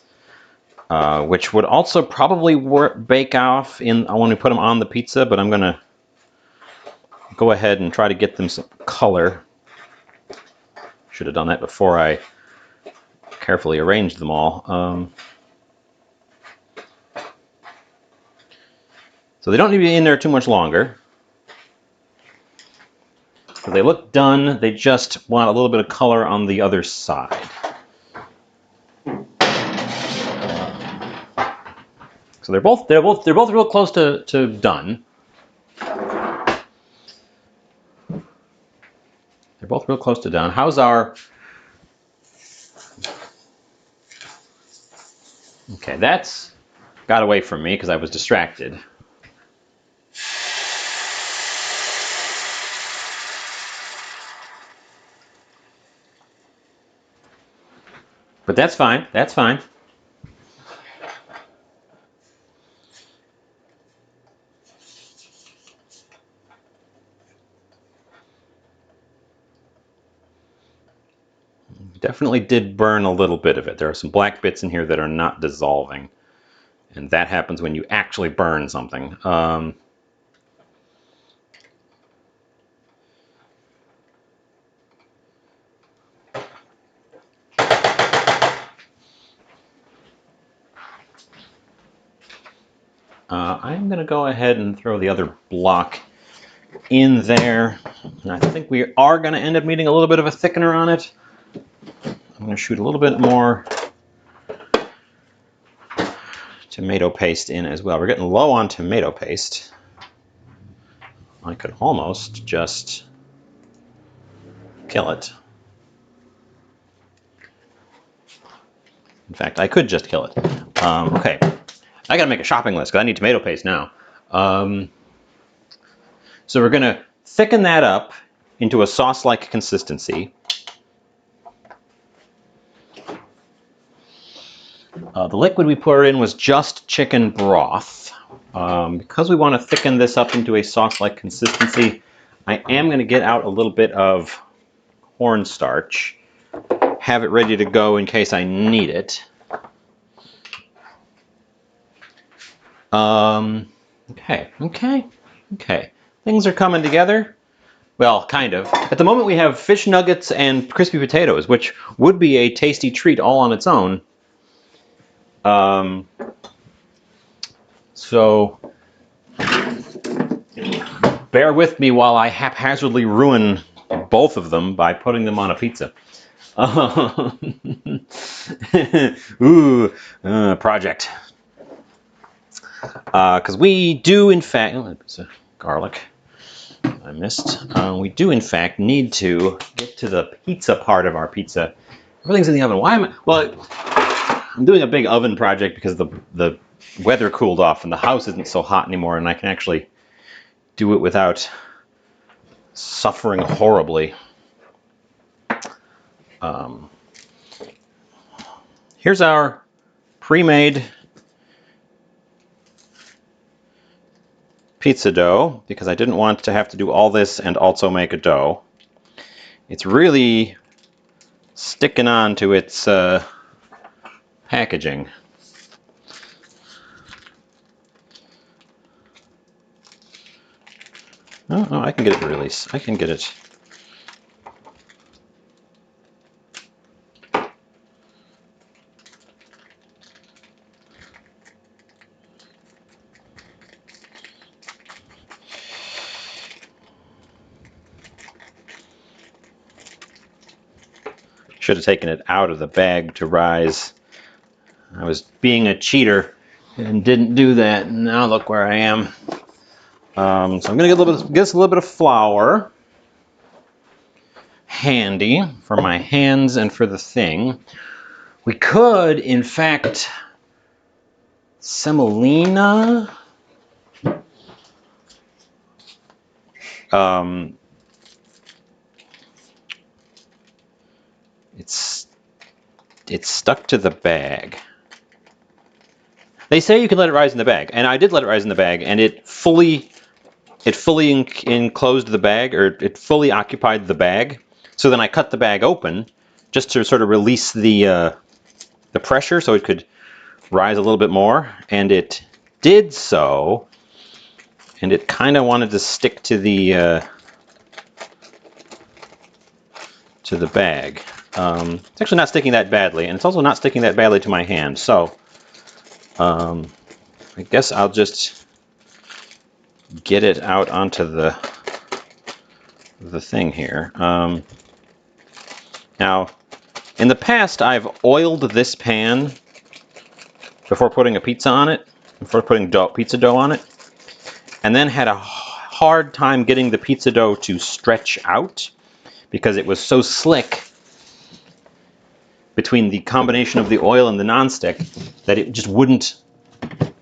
which would also probably bake off when we put them on the pizza, but I'm going to go ahead and try to get them some color. Should have done that before I carefully arranged them all. So they don't need to be in there too much longer. So they look done. They just want a little bit of color on the other side. So they're both real close to done. They're both real close to done. How's our... Okay, that's got away from me because I was distracted. But that's fine. That's fine. Definitely did burn a little bit of it. There are some black bits in here that are not dissolving. And that happens when you actually burn something. I'm going to go ahead and throw the other block in there. And I think we are going to end up needing a little bit of a thickener on it. I'm going to shoot a little bit more tomato paste in as well. We're getting low on tomato paste. I could almost just kill it. In fact, I could just kill it. Okay, I gotta make a shopping list because I need tomato paste now. So we're gonna thicken that up into a sauce-like consistency. The liquid we poured in was just chicken broth. Because we want to thicken this up into a sauce-like consistency, I am going to get out a little bit of cornstarch. Have it ready to go in case I need it. Okay. Things are coming together. Well, kind of. At the moment we have fish nuggets and crispy potatoes, which would be a tasty treat all on its own. So bear with me while I haphazardly ruin both of them by putting them on a pizza. Project. Because we do, in fact, it's a garlic I missed. We do, in fact, need to get to the pizza part of our pizza. Everything's in the oven. Why am I? Well, I'm doing a big oven project because the weather cooled off and the house isn't so hot anymore, and I can actually do it without suffering horribly. Here's our pre-made pizza dough, because I didn't want to have to do all this and also make a dough. It's really sticking on to its packaging. Oh, I can get it released. I can get it. Should have taken it out of the bag to rise. I was being a cheater and didn't do that. And now look where I am. So I'm gonna get us a little bit of flour handy for my hands and for the thing. We could, in fact, semolina. It's stuck to the bag. They say you can let it rise in the bag, and I did let it rise in the bag, and it fully enclosed the bag, or it fully occupied the bag. So then I cut the bag open just to sort of release the pressure so it could rise a little bit more, and it did so, and it kind of wanted to stick to the bag. It's actually not sticking that badly, and it's also not sticking that badly to my hand, so I guess I'll just get it out onto the thing here. Now, in the past, I've oiled this pan before putting a pizza on it, before putting pizza dough on it, and then had a hard time getting the pizza dough to stretch out because it was so slick between the combination of the oil and the nonstick that it just wouldn't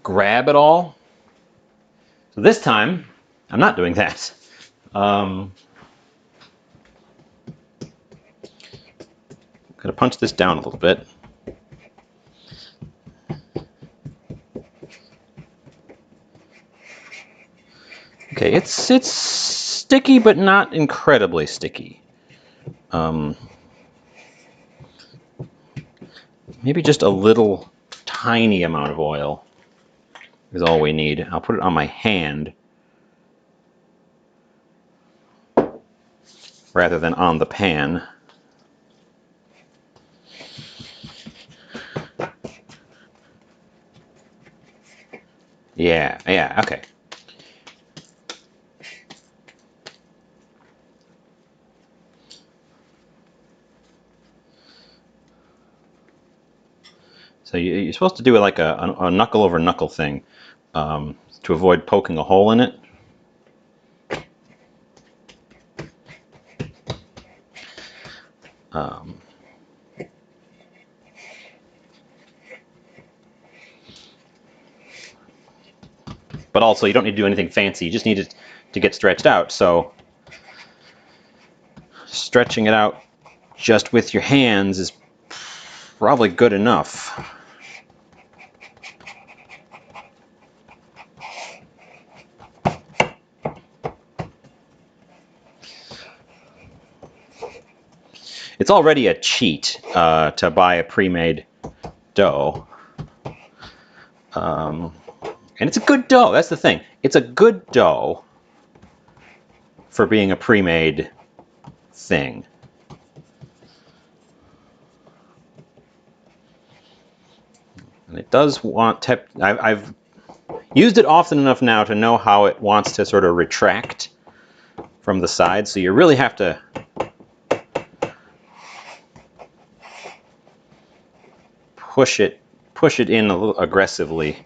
grab at all. So this time, I'm not doing that. I'm gonna punch this down a little bit. Okay, it's sticky, but not incredibly sticky. Maybe just a little tiny amount of oil is all we need. I'll put it on my hand rather than on the pan. Yeah, okay. So you're supposed to do like a knuckle over knuckle thing to avoid poking a hole in it. But also, you don't need to do anything fancy. You just need it to get stretched out. So stretching it out just with your hands is probably good enough. It's already a cheat to buy a pre-made dough. And it's a good dough. That's the thing. It's a good dough for being a pre-made thing. And it does want to... I've used it often enough now to know how it wants to sort of retract from the side. So you really have to push it in a little aggressively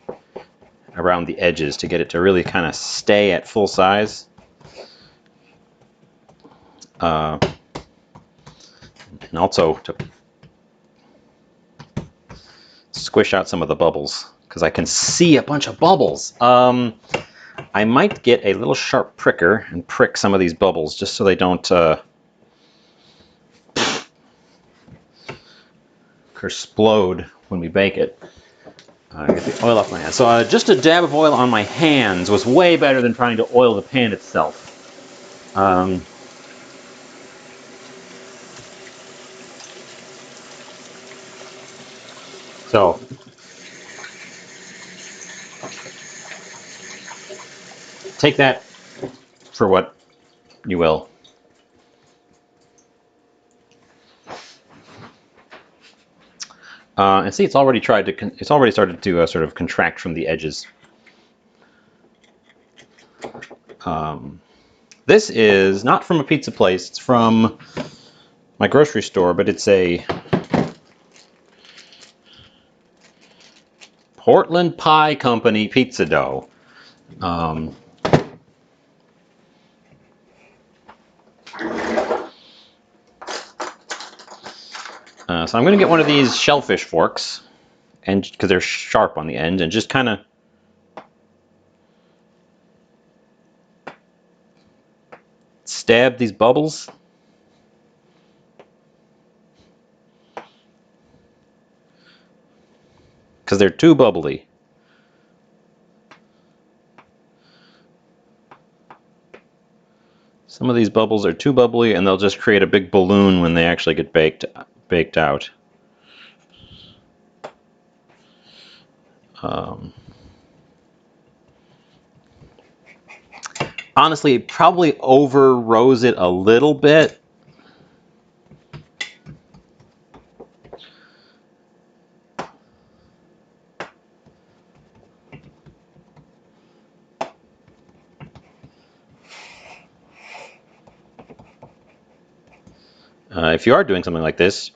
around the edges to get it to really kind of stay at full size. And also to squish out some of the bubbles, because I can see a bunch of bubbles. I might get a little sharp pricker and prick some of these bubbles just so they don't explode when we bake it. Get the oil off my hands. So just a dab of oil on my hands was way better than trying to oil the pan itself. So take that for what you will. And see, it's already started to sort of contract from the edges. This is not from a pizza place. It's from my grocery store, but it's a Portland Pie Company pizza dough. So I'm going to get one of these shellfish forks, and because they're sharp on the end, and just kind of stab these bubbles. Because they're too bubbly. Some of these bubbles are too bubbly, and they'll just create a big balloon when they actually get baked out. Honestly, it probably over rose it a little bit. If you are doing something like this,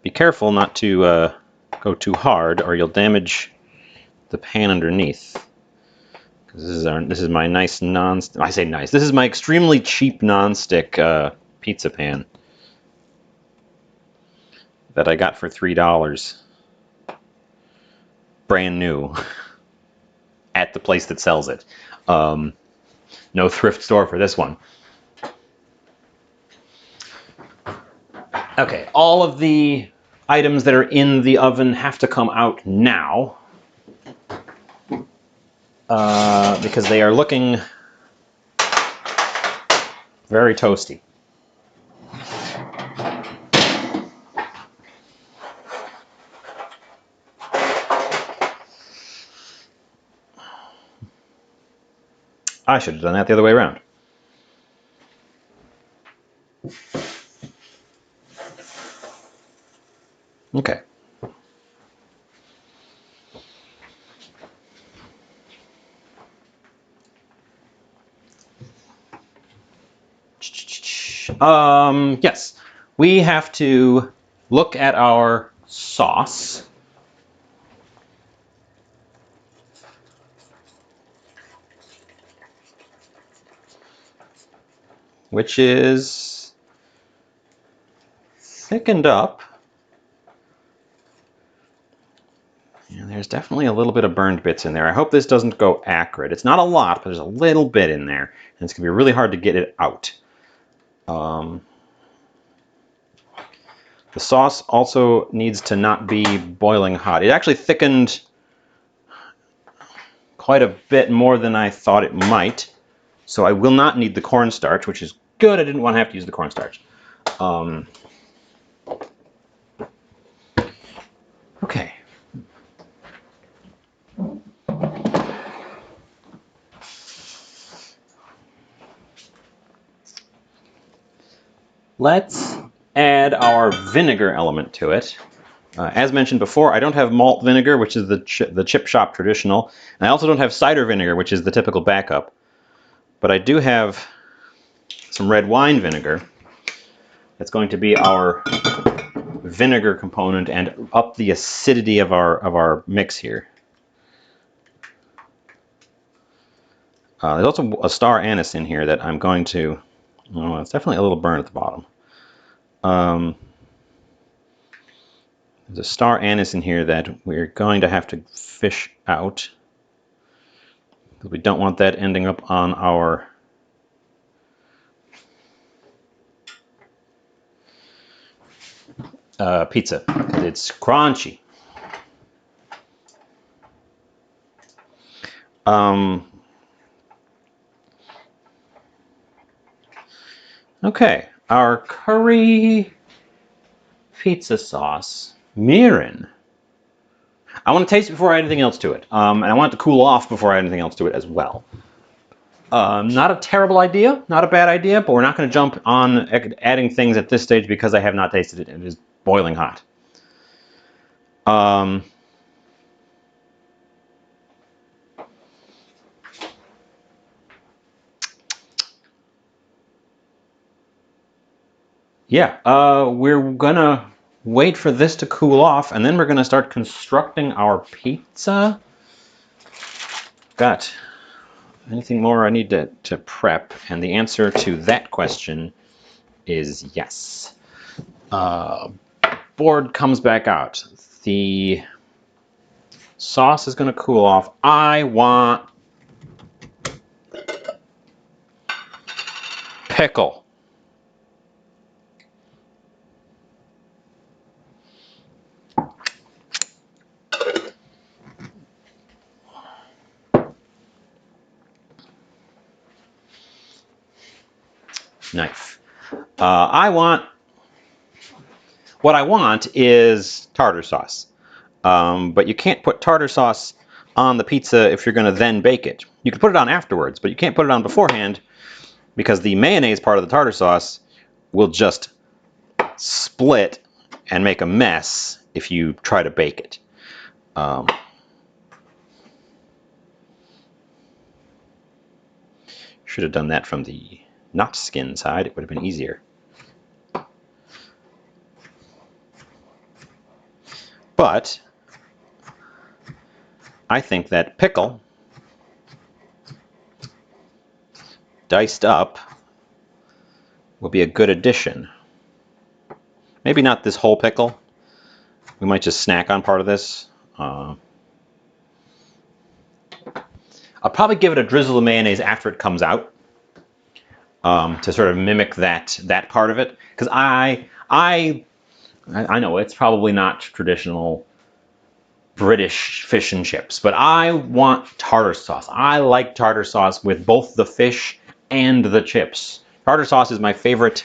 be careful not to go too hard, or you'll damage the pan underneath. This is my nice I say nice. This is my extremely cheap non-stick pizza pan that I got for $3, brand new, at the place that sells it. No thrift store for this one. Okay, all of the items that are in the oven have to come out now because they are looking very toasty. I should have done that the other way around. Okay. Yes, we have to look at our sauce. Which is thickened up. And there's definitely a little bit of burned bits in there. I hope this doesn't go acrid. It's not a lot, but there's a little bit in there. And it's going to be really hard to get it out. The sauce also needs to not be boiling hot. It actually thickened quite a bit more than I thought it might. So I will not need the cornstarch, which is good. I didn't want to have to use the cornstarch. Okay. Let's add our vinegar element to it. As mentioned before, I don't have malt vinegar, which is the chip shop traditional, and I also don't have cider vinegar, which is the typical backup. But I do have some red wine vinegar. That's going to be our vinegar component and up the acidity of our mix here. There's also a star anise in here that I'm going to. Oh, it's definitely a little burn at the bottom. There's a star anise in here that we're going to have to fish out. We don't want that ending up on our pizza, because it's crunchy. Okay, our curry pizza sauce, mirin. I want to taste it before I add anything else to it, and I want it to cool off before I add anything else to it as well. Not a terrible idea, not a bad idea, but we're not going to jump on adding things at this stage because I have not tasted it and it is boiling hot. Yeah, we're gonna wait for this to cool off, and then we're gonna start constructing our pizza. Got anything more I need to prep? And the answer to that question is yes. Board comes back out. The sauce is gonna cool off. I want pickle. Knife. What I want is tartar sauce. But you can't put tartar sauce on the pizza if you're going to then bake it. You can put it on afterwards, but you can't put it on beforehand because the mayonnaise part of the tartar sauce will just split and make a mess if you try to bake it. Should have done that from the not skin side. It would have been easier. But I think that pickle diced up will be a good addition. Maybe not this whole pickle. We might just snack on part of this. I'll probably give it a drizzle of mayonnaise after it comes out to sort of mimic that part of it. Because I know it's probably not traditional British fish and chips, but I want tartar sauce. I like tartar sauce with both the fish and the chips. Tartar sauce is my favorite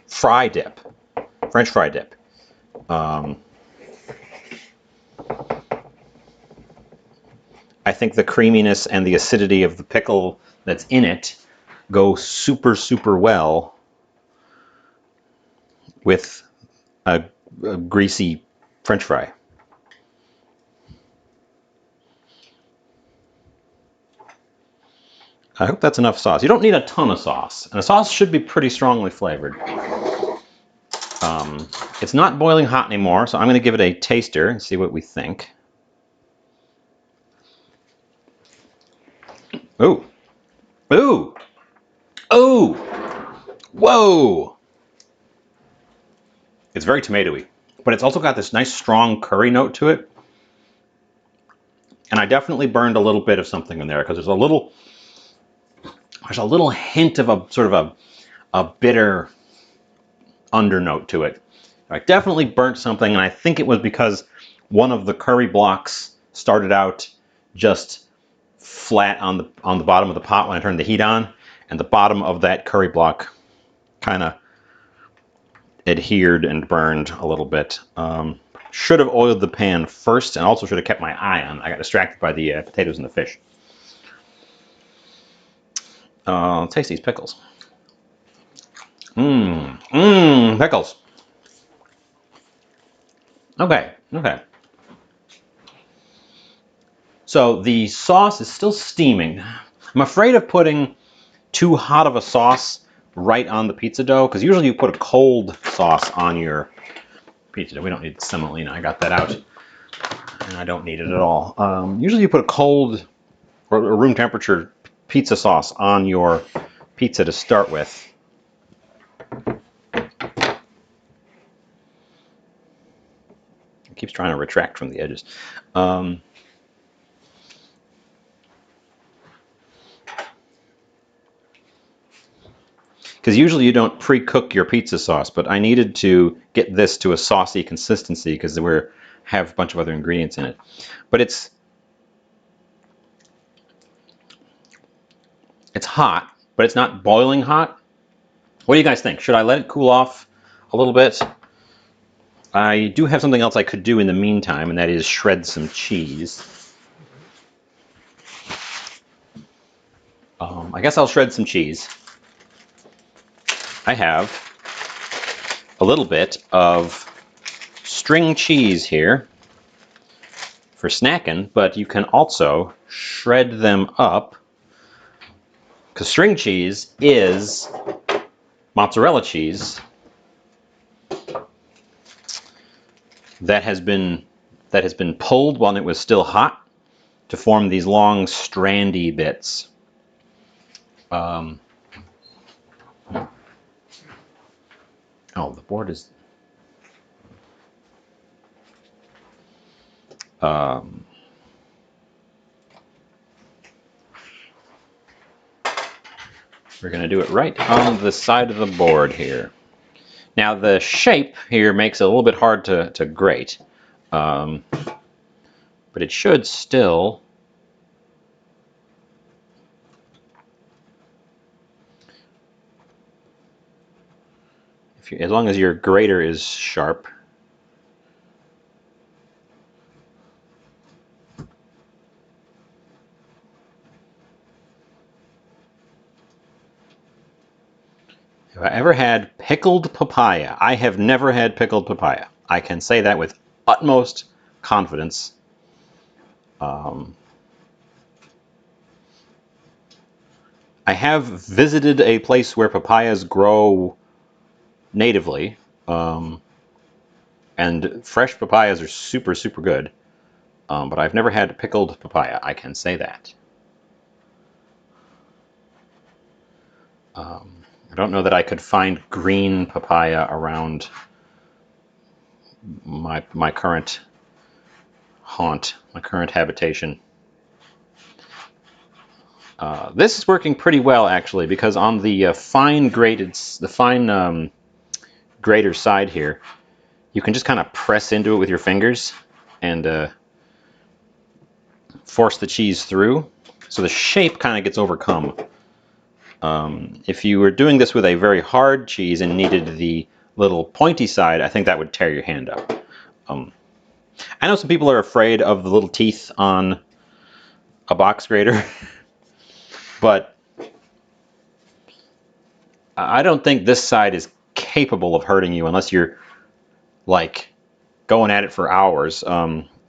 fry dip, French fry dip. I think the creaminess and the acidity of the pickle that's in it go super, super well with a greasy French fry. I hope that's enough sauce. You don't need a ton of sauce, and the sauce should be pretty strongly flavored. It's not boiling hot anymore, so I'm going to give it a taster and see what we think. Ooh. Ooh. Ooh. Whoa. It's very tomatoey, but it's also got this nice strong curry note to it. And I definitely burned a little bit of something in there because there's a little hint of a sort of a bitter undernote to it. I definitely burnt something, and I think it was because one of the curry blocks started out just flat on the bottom of the pot when I turned the heat on, and the bottom of that curry block kind of adhered and burned a little bit. Should have oiled the pan first, and also should have kept my eye on. I got distracted by the potatoes and the fish. Taste these pickles. Pickles. Okay. So the sauce is still steaming. I'm afraid of putting too hot of a sauce right on the pizza dough, because usually you put a cold sauce on your pizza dough. We don't need semolina. I got that out, and I don't need it at all. Usually you put a cold or room temperature pizza sauce on your pizza to start with. It keeps trying to retract from the edges. Because usually you don't pre-cook your pizza sauce, but I needed to get this to a saucy consistency because we have a bunch of other ingredients in it. But it's hot, but it's not boiling hot. What do you guys think? Should I let it cool off a little bit? I do have something else I could do in the meantime, and that is shred some cheese. I guess I'll shred some cheese. I have a little bit of string cheese here for snacking, but you can also shred them up because string cheese is mozzarella cheese that has been pulled while it was still hot to form these long strandy bits. Oh, the board is. We're going to do it right on the side of the board here. Now the shape here makes it a little bit hard to grate, but it should still. As long as your grater is sharp. Have I ever had pickled papaya? I have never had pickled papaya. I can say that with utmost confidence. I have visited a place where papayas grow natively, and fresh papayas are super, super good. But I've never had pickled papaya. I can say that. I don't know that I could find green papaya around my current haunt, my current habitation. This is working pretty well actually, because on the fine grater side here, you can just kind of press into it with your fingers and force the cheese through, so the shape kind of gets overcome. If you were doing this with a very hard cheese and needed the little pointy side, I think that would tear your hand up. I know some people are afraid of the little teeth on a box grater, but I don't think this side is capable of hurting you unless you're like going at it for hours.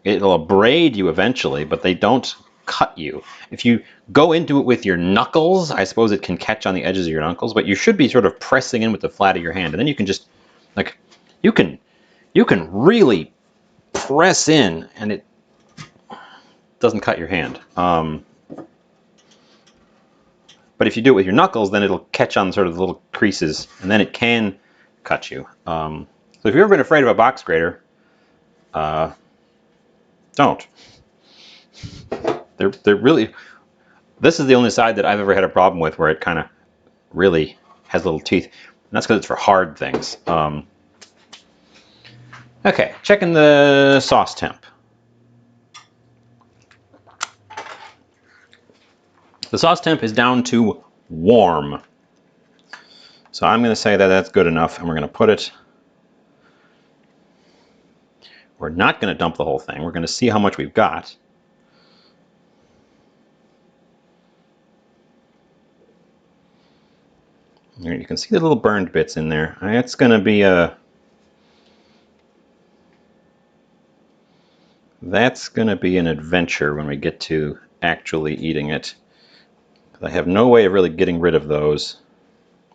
It'll abrade you eventually, but they don't cut you. If you go into it with your knuckles, I suppose it can catch on the edges of your knuckles, but you should be sort of pressing in with the flat of your hand, and then you can just like you can really press in, and it doesn't cut your hand. But if you do it with your knuckles, then it'll catch on sort of the little creases, and then it can cut you. So if you've ever been afraid of a box grater, don't. They're really. This is the only side that I've ever had a problem with where it kind of really has little teeth. And that's because it's for hard things. Okay, checking the sauce temp. The sauce temp is down to warm. So I'm going to say that that's good enough, and we're going to put it. We're not going to dump the whole thing. We're going to see how much we've got. You can see the little burned bits in there. It's going to be a. That's going to be an adventure when we get to actually eating it. I have no way of really getting rid of those.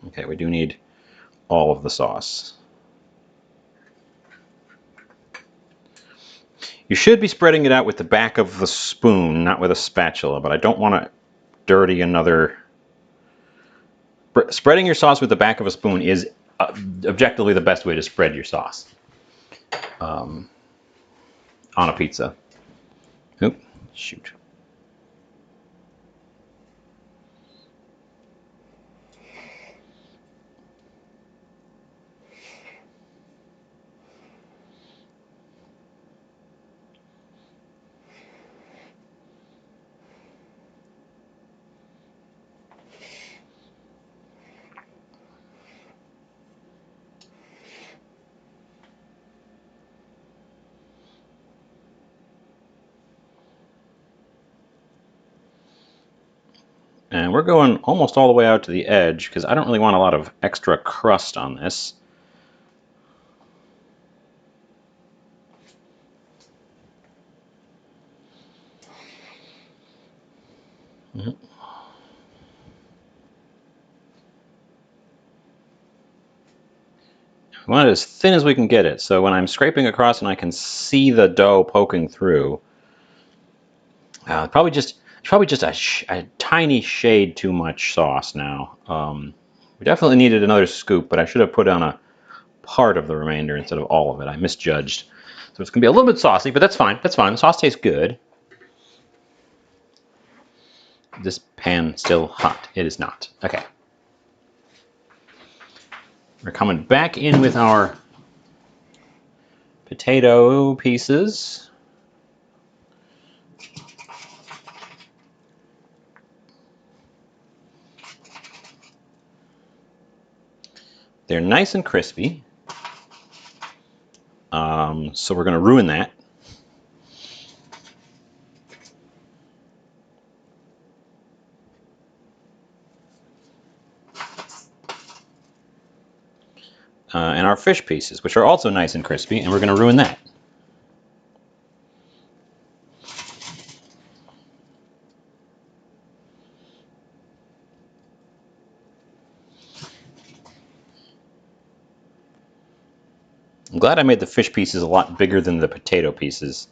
Okay, we do need all of the sauce. You should be spreading it out with the back of the spoon, not with a spatula, but I don't want to dirty another. Spreading your sauce with the back of a spoon is objectively the best way to spread your sauce on a pizza. Oop, shoot. And we're going almost all the way out to the edge because I don't really want a lot of extra crust on this. We want it as thin as we can get it, so when I'm scraping across and I can see the dough poking through, probably just a tiny shade too much sauce now. We definitely needed another scoop, but I should have put on a part of the remainder instead of all of it. I misjudged. So it's going to be a little bit saucy, but that's fine. That's fine. The sauce tastes good. This pan still hot? It is not. Okay. We're coming back in with our potato pieces. They're nice and crispy. So we're going to ruin that. And our fish pieces, which are also nice and crispy, and we're going to ruin that. I'm glad I made the fish pieces a lot bigger than the potato pieces,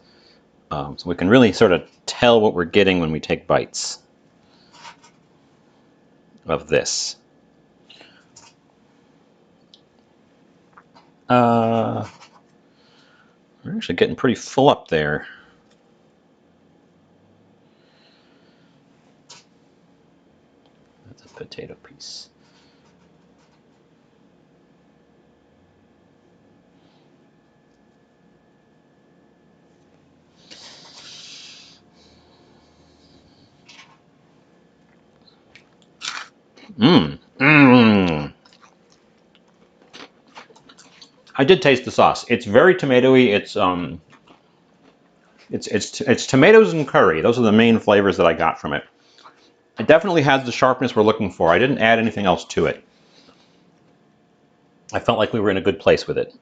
so we can really sort of tell what we're getting when we take bites of this. We're actually getting pretty full up there. That's a potato piece. I did taste the sauce. It's very tomatoey. It's tomatoes and curry. Those are the main flavors that I got from it. It definitely has the sharpness we're looking for. I didn't add anything else to it. I felt like we were in a good place with it.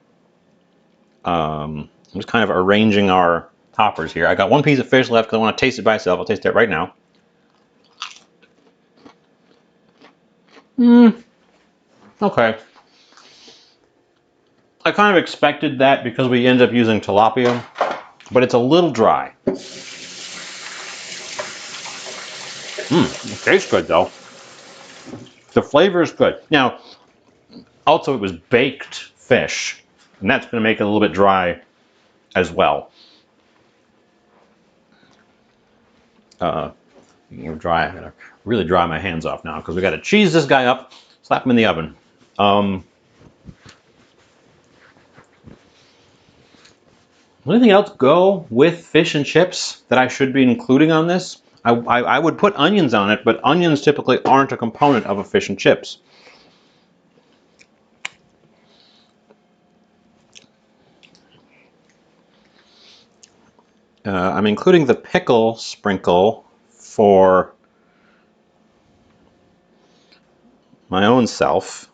I'm just kind of arranging our toppers here. I got one piece of fish left because I want to taste it by itself. I'll taste it right now. Okay. I kind of expected that because we ended up using tilapia, but it's a little dry. It tastes good though. The flavor is good. Now, also it was baked fish, and that's going to make it a little bit dry as well. Speaking of dry, I gotta really dry my hands off now because we got to cheese this guy up, slap him in the oven. Anything else go with fish and chips that I should be including on this? I would put onions on it, but onions typically aren't a component of a fish and chips. I'm including the pickle sprinkle for my own self.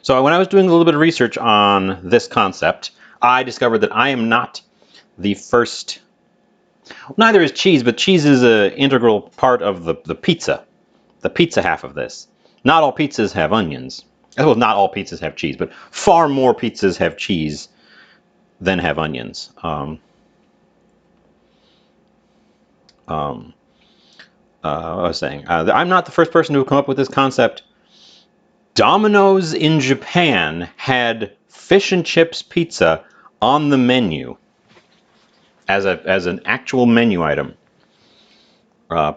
So when I was doing a little bit of research on this concept, I discovered that I am not the first. Neither is cheese, but cheese is an integral part of the pizza half of this. Not all pizzas have onions. Well, not all pizzas have cheese, but far more pizzas have cheese than have onions. I was saying, I'm not the first person to come up with this concept. Domino's in Japan had fish and chips pizza on the menu as an actual menu item.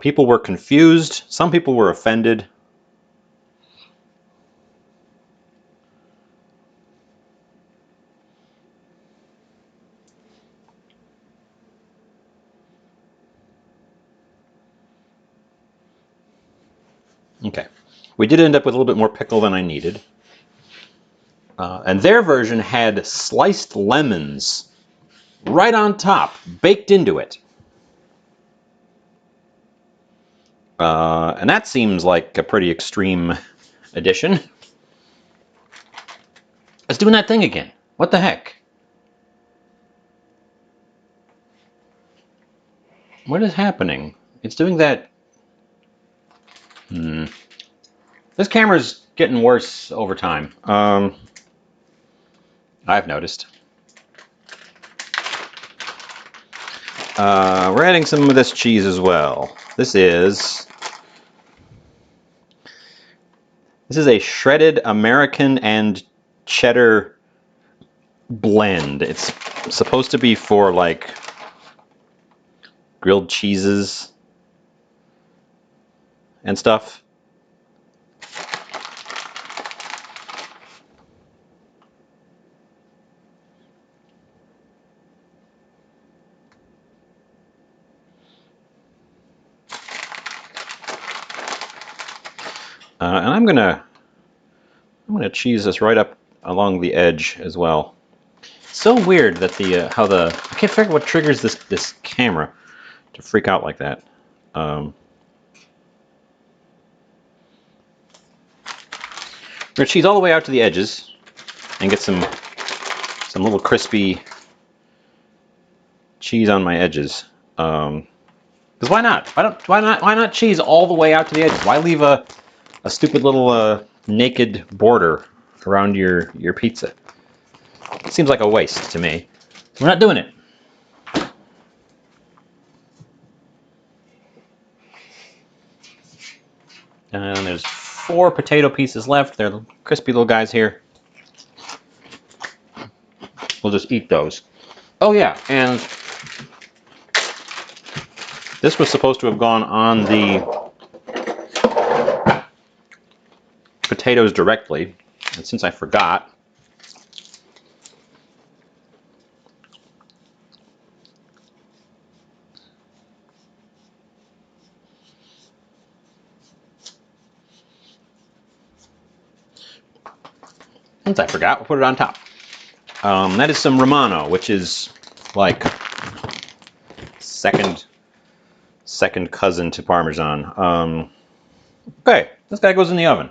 People were confused. Some people were offended. Okay. We did end up with a little bit more pickle than I needed. And their version had sliced lemons right on top, baked into it. And that seems like a pretty extreme addition. It's doing that thing again. What the heck? What is happening? It's doing that. This camera's getting worse over time. I've noticed. We're adding some of this cheese as well. This is a shredded American and cheddar blend. It's supposed to be for like grilled cheeses and stuff. And I'm gonna cheese this right up along the edge as well. So weird that I can't figure out what triggers this camera to freak out like that. We're gonna cheese all the way out to the edges and get some little crispy cheese on my edges. Because why not? Why not cheese all the way out to the edges? Why leave a stupid little naked border around your pizza? It seems like a waste to me. We're not doing it. And there's 4 potato pieces left. They're crispy little guys here. We'll just eat those. Oh yeah, and this was supposed to have gone on the potatoes directly, and since I forgot, we'll put it on top. That is some Romano, which is like second cousin to Parmesan. Okay, this guy goes in the oven.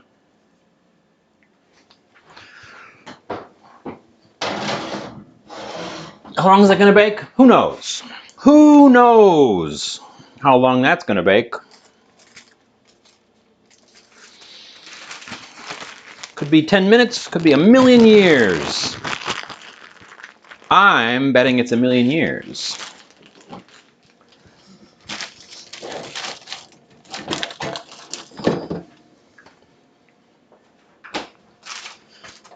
How long is that going to bake? Who knows? Who knows how long that's going to bake? Could be 10 minutes, could be a million years. I'm betting it's a million years.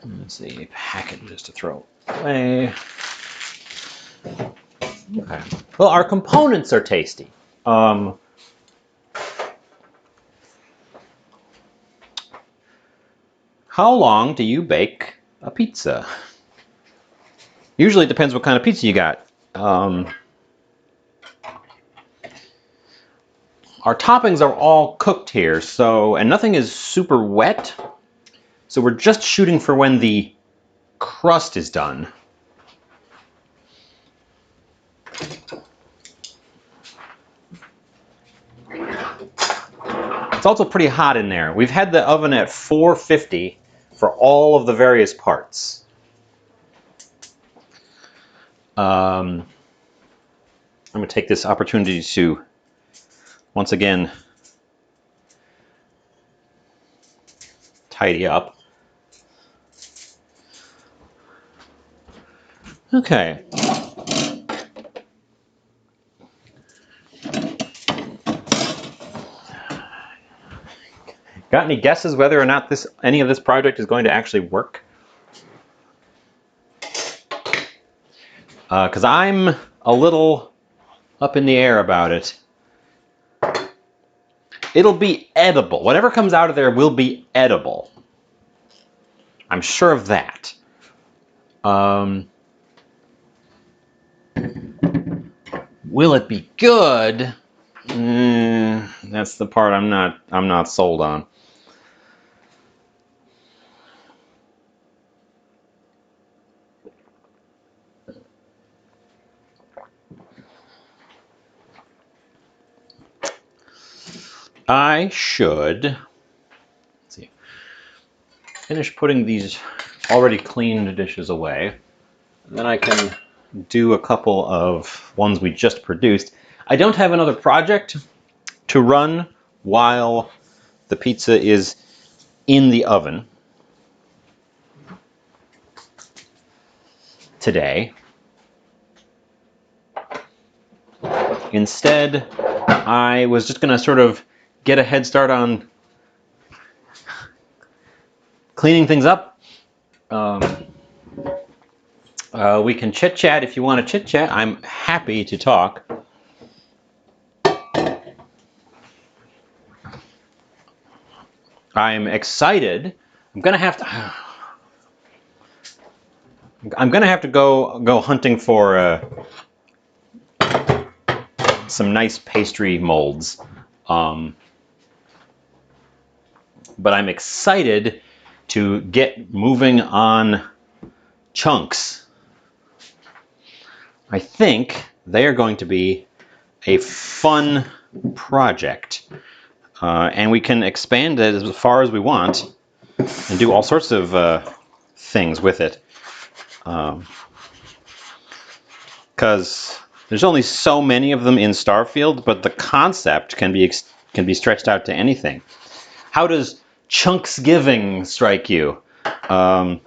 Let's see, packages to throw away. Okay. Well, our components are tasty. How long do you bake a pizza? Usually it depends what kind of pizza you got. Our toppings are all cooked here, and nothing is super wet. So we're just shooting for when the crust is done. It's also pretty hot in there. We've had the oven at 450 for all of the various parts. I'm going to take this opportunity to, once again, tidy up. Okay. Got any guesses whether or not any of this project is going to actually work? Because I'm a little up in the air about it. It'll be edible. Whatever comes out of there will be edible. I'm sure of that. Will it be good? That's the part I'm not sold on. I should finish putting these already cleaned dishes away. And then I can do a couple of ones we just produced. I don't have another project to run while the pizza is in the oven today. Instead, I was just going to sort of get a head start on cleaning things up. We can chit-chat if you want to chit-chat. I'm happy to talk. I'm excited. I'm gonna have to go hunting for some nice pastry molds. But I'm excited to get moving on chunks. I think they are going to be a fun project. And we can expand it as far as we want and do all sorts of things with it. Because there's only so many of them in Starfield, but the concept can be stretched out to anything. How does Chunksgiving strike you? Can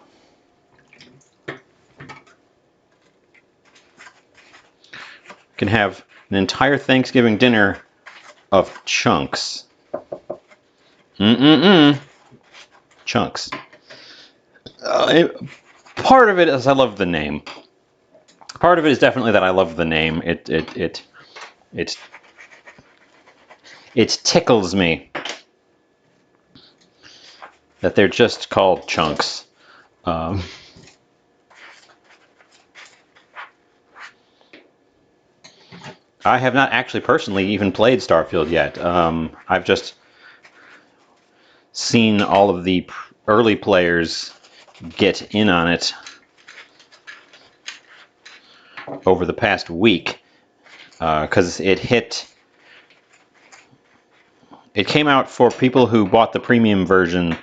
have an entire Thanksgiving dinner of chunks. Chunks. Part of it is I love the name. Part of it is definitely that I love the name. It tickles me that they're just called chunks. I have not actually personally even played Starfield yet. I've just seen all of the early players get in on it over the past week because it came out for people who bought the premium version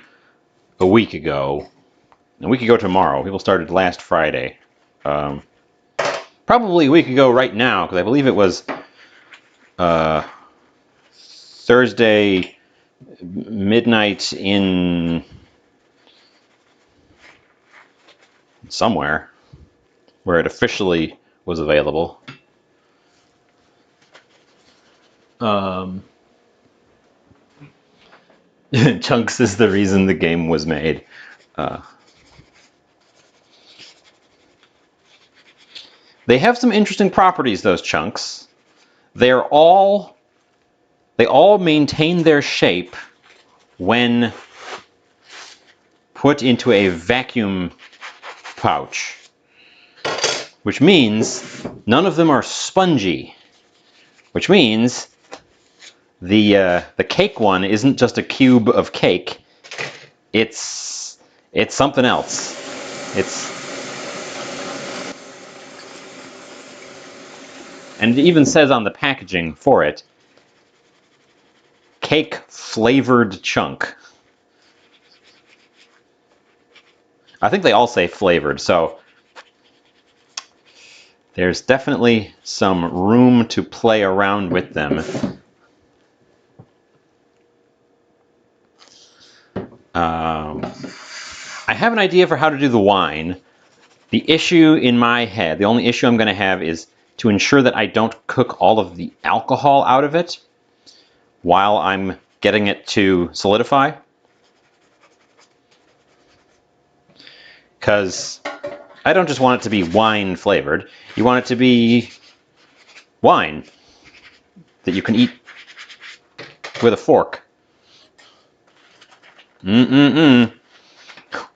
a week ago tomorrow. People started last Friday. Probably a week ago right now, because I believe it was Thursday midnight in somewhere where it officially was available. Chunks is the reason the game was made. They have some interesting properties, those chunks. They all maintain their shape when put into a vacuum pouch, which means none of them are spongy, which means the cake one isn't just a cube of cake. It's something else. And it even says on the packaging for it, cake flavored chunk. I think they all say flavored, so there's definitely some room to play around with them. I have an idea for how to do the wine. The issue in my head, the only issue I'm going to have is to ensure that I don't cook all of the alcohol out of it while I'm getting it to solidify. Because I don't just want it to be wine flavored. You want it to be wine that you can eat with a fork.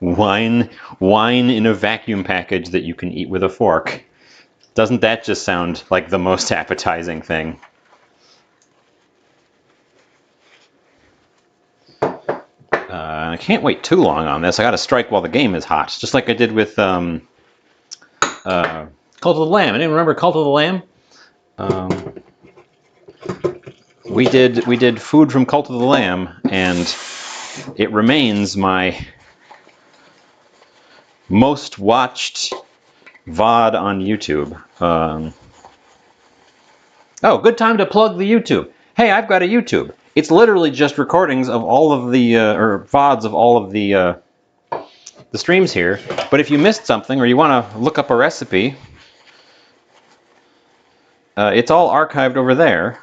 Wine in a vacuum package that you can eat with a fork. Doesn't that just sound like the most appetizing thing? I can't wait too long on this. I gotta strike while the game is hot, just like I did with Cult of the Lamb. Anyone remember Cult of the Lamb? We did food from Cult of the Lamb, and it remains my most watched VOD on YouTube. Oh, good time to plug the YouTube. Hey, I've got a YouTube. It's literally just recordings of all of the, or VODs of all of the streams here. But if you missed something or you want to look up a recipe, it's all archived over there.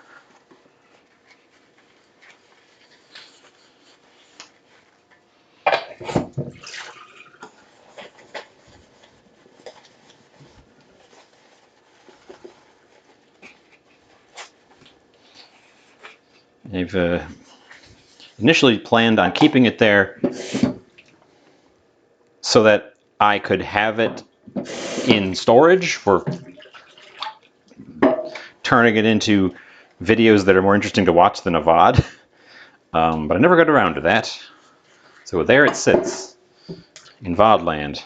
I've initially planned on keeping it there so that I could have it in storage for turning it into videos that are more interesting to watch than a VOD. But I never got around to that. So there it sits in VOD land.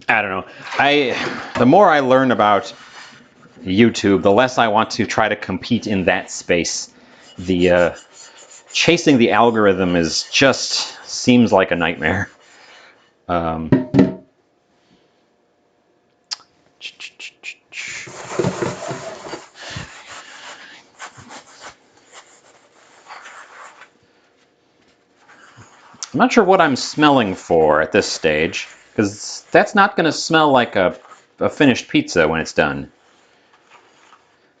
I don't know. The more I learn about YouTube, the less I want to try to compete in that space. The chasing the algorithm is just seems like a nightmare. I'm not sure what I'm smelling for at this stage, because that's not going to smell like a finished pizza when it's done.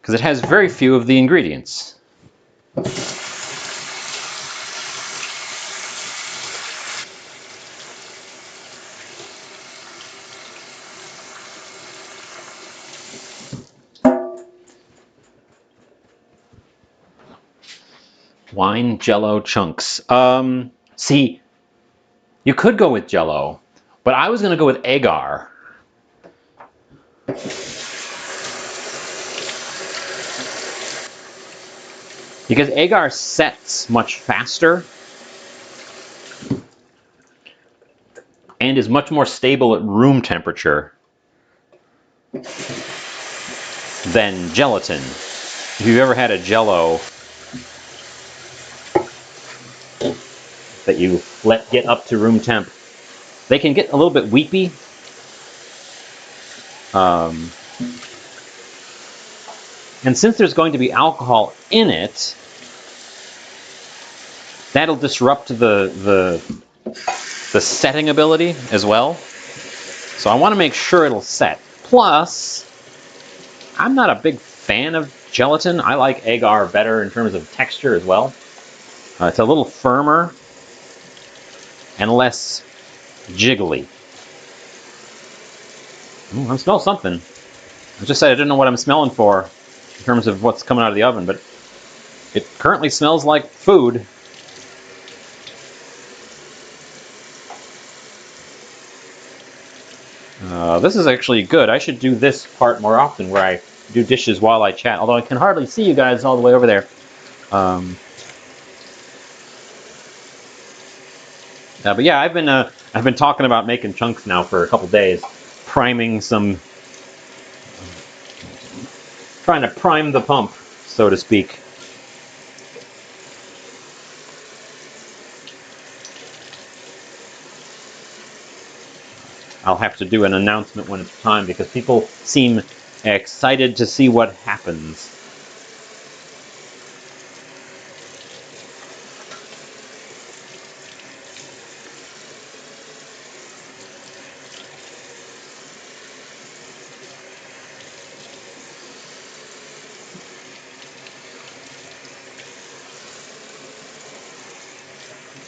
Because it has very few of the ingredients. Wine Jello chunks. See, you could go with Jello, but I was going to go with agar. Because agar sets much faster and is much more stable at room temperature than gelatin. If you've ever had a Jello that you let get up to room temp, they can get a little bit weepy. And since there's going to be alcohol in it, that'll disrupt the setting ability as well. So I want to make sure it'll set. Plus, I'm not a big fan of gelatin. I like agar better in terms of texture as well. It's a little firmer and less jiggly. Ooh, I smell something. I just said I didn't know what I'm smelling for in terms of what's coming out of the oven, but it currently smells like food. This is actually good. I should do this part more often where I do dishes while I chat, although I can hardly see you guys all the way over there. But yeah, I've been talking about making chunks now for a couple days, trying to prime the pump, so to speak. I'll have to do an announcement when it's time because people seem excited to see what happens.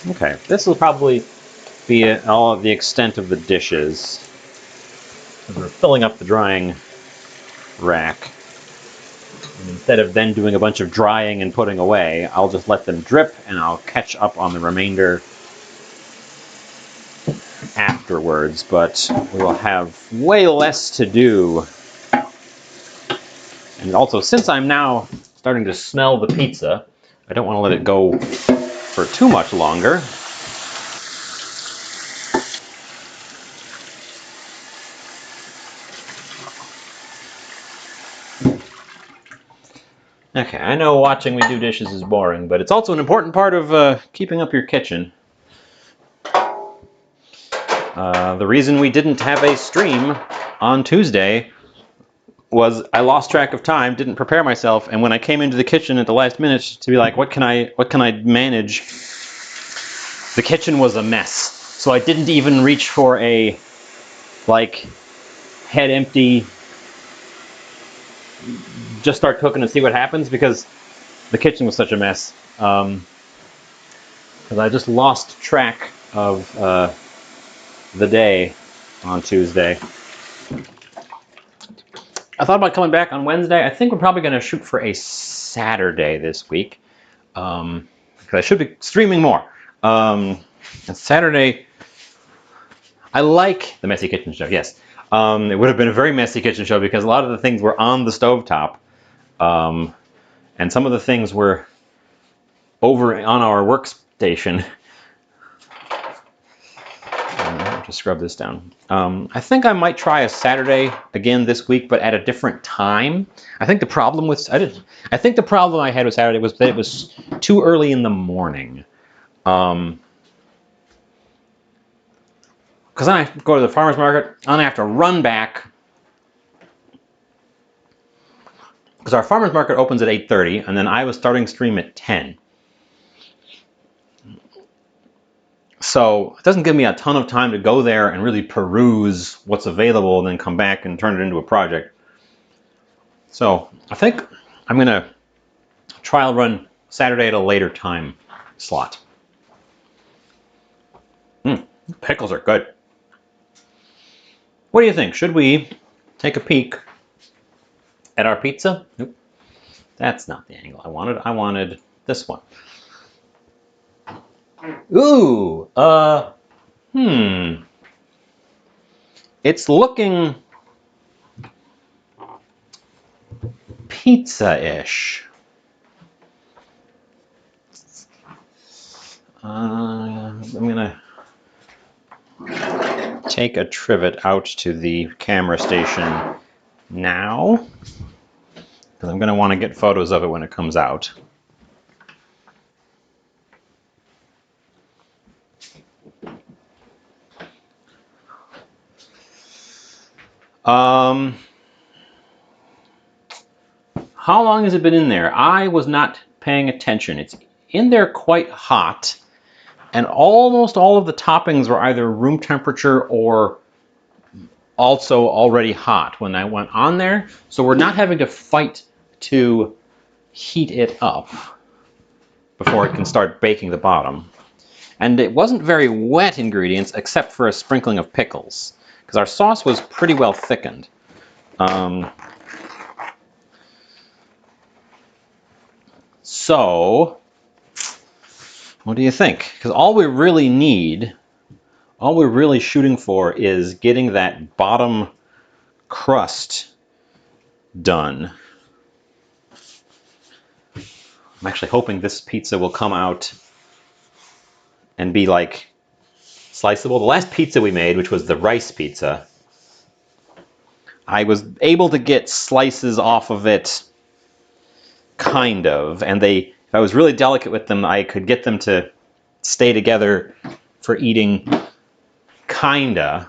Okay, this will probably be all of the extent of the dishes. We're filling up the drying rack. And instead of then doing a bunch of drying and putting away, I'll just let them drip and I'll catch up on the remainder afterwards, but we will have way less to do. And also, since I'm now starting to smell the pizza, I don't want to let it go for too much longer. Okay, I know watching me do dishes is boring, but it's also an important part of keeping up your kitchen. The reason we didn't have a stream on Tuesday was I lost track of time, didn't prepare myself, and when I came into the kitchen at the last minute to be like, what can I manage? The kitchen was a mess. So I didn't even reach for a like head empty just start cooking and see what happens, because the kitchen was such a mess. Because I just lost track of the day on Tuesday. I thought about coming back on Wednesday. I think we're probably going to shoot for a Saturday this week, because I should be streaming more. And Saturday, I like the Messy Kitchen Show, yes. It would have been a very messy kitchen show because a lot of the things were on the stovetop, and some of the things were over on our workstation. To scrub this down. I think I might try a Saturday again this week, but at a different time. I think the problem I had with Saturday was that it was too early in the morning. Because then I go to the farmer's market, and I have to run back. Because our farmer's market opens at 8:30, and then I was starting stream at 10. So it doesn't give me a ton of time to go there and really peruse what's available and then come back and turn it into a project. So I think I'm going to trial run Saturday at a later time slot. Pickles are good. What do you think? Should we take a peek at our pizza? Nope. That's not the angle I wanted. I wanted this one. Ooh, it's looking pizza-ish. I'm gonna take a trivet out to the camera station now, because I'm gonna want to get photos of it when it comes out. How long has it been in there? I was not paying attention. It's in there quite hot, and almost all of the toppings were either room temperature or also already hot when I went on there. So we're not having to fight to heat it up before it can start baking the bottom. And it wasn't very wet ingredients except for a sprinkling of pickles, because our sauce was pretty well thickened. So, what do you think? Because all we're really shooting for is getting that bottom crust done. I'm actually hoping this pizza will come out and be like sliceable. The last pizza we made, which was the rice pizza, I was able to get slices off of it, kind of, and if I was really delicate with them, I could get them to stay together for eating, kinda.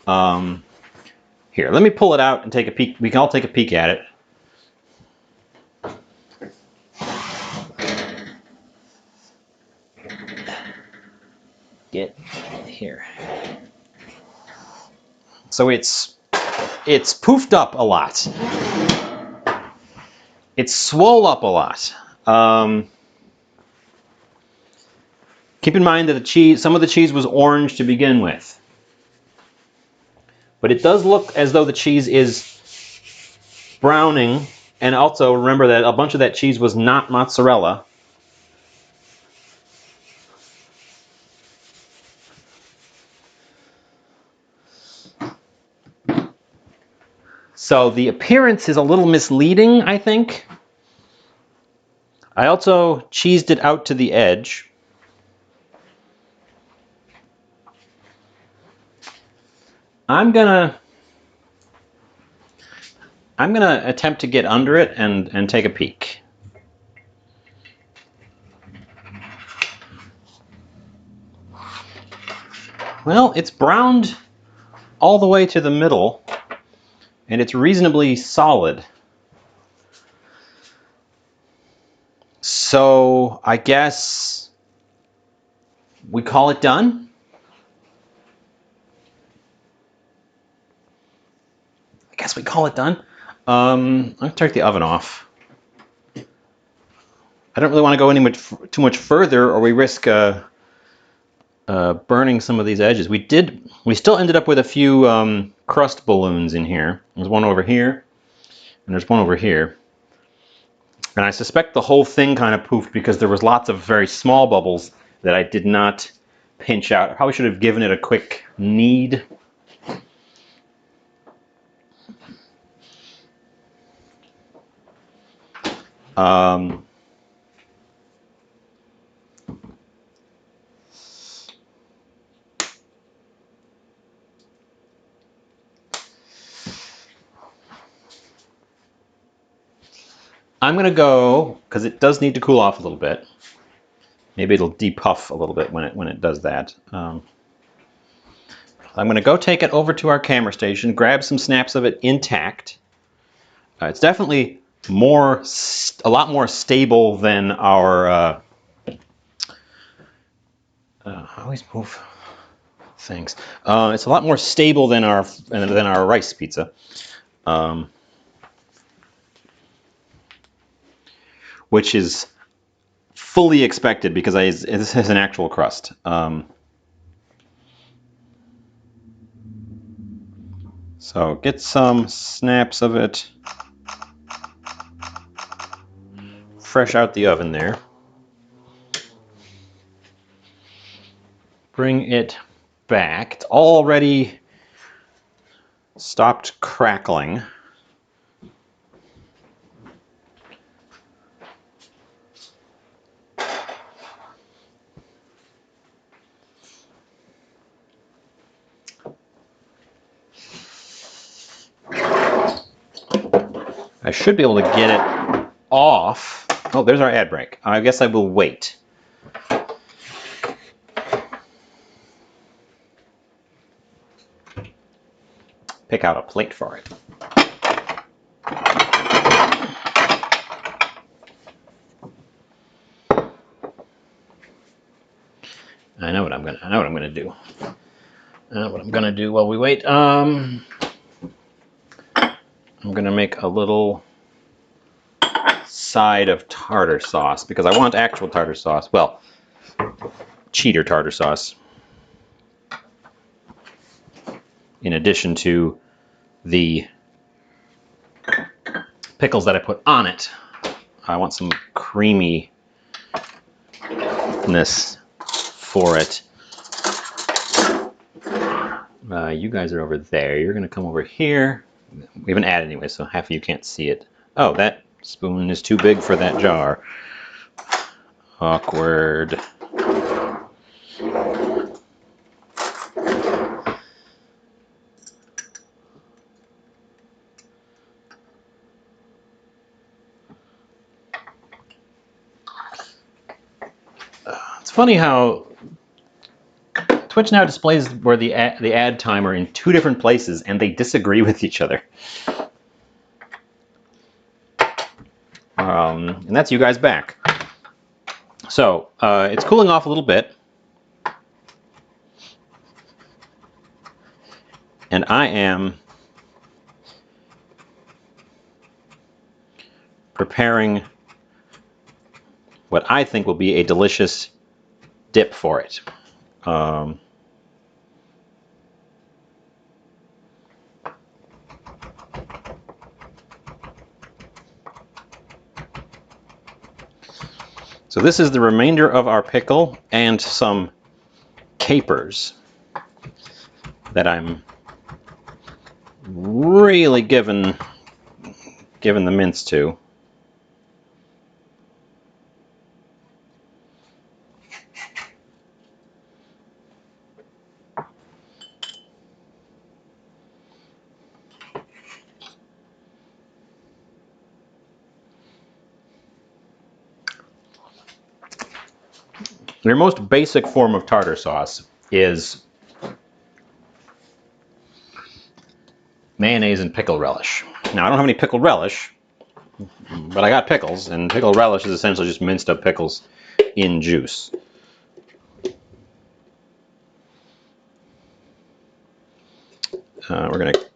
Here, let me pull it out and take a peek. We can all take a peek at it. Get here. So it's poofed up a lot. It's swole up a lot. Keep in mind that some of the cheese was orange to begin with. But it does look as though the cheese is browning, and also remember that a bunch of that cheese was not mozzarella. So the appearance is a little misleading, I think. I also cheesed it out to the edge. I'm gonna attempt to get under it and take a peek. Well, it's browned all the way to the middle, and it's reasonably solid. So I guess we call it done. I'm gonna turn the oven off. I don't really want to go too much further, or we risk burning some of these edges. We still ended up with a few crust balloons in here. There's one over here, and there's one over here. And I suspect the whole thing kind of poofed because there was lots of very small bubbles that I did not pinch out. I probably should have given it a quick knead. I'm going to go, because it does need to cool off a little bit. Maybe it'll depuff a little bit when it does that. I'm going to go take it over to our camera station, grab some snaps of it intact. It's definitely a lot more stable than our. I always move things. It's a lot more stable than our rice pizza, which is fully expected because this has an actual crust. So get some snaps of it fresh out the oven there. Bring it back. It's already stopped crackling. I should be able to get it off. Oh, there's our ad break. I guess I will wait. Pick out a plate for it. I know what I'm gonna do. While we wait. I'm gonna make a little side of tartar sauce because I want actual tartar sauce. Well, cheater tartar sauce. In addition to the pickles that I put on it, I want some creaminess for it. You guys are over there. You're gonna come over here. We have an ad anyway, so half of you can't see it. Oh, that spoon is too big for that jar. Awkward. It's funny how Twitch now displays where the ad timer in two different places, and they disagree with each other. And that's you guys back. So it's cooling off a little bit, and I am preparing what I think will be a delicious dip for it. So this is the remainder of our pickle and some capers that I'm really giving the mince to. Your most basic form of tartar sauce is mayonnaise and pickle relish. Now, I don't have any pickled relish, but I got pickles, and pickled relish is essentially just minced up pickles in juice. We're going to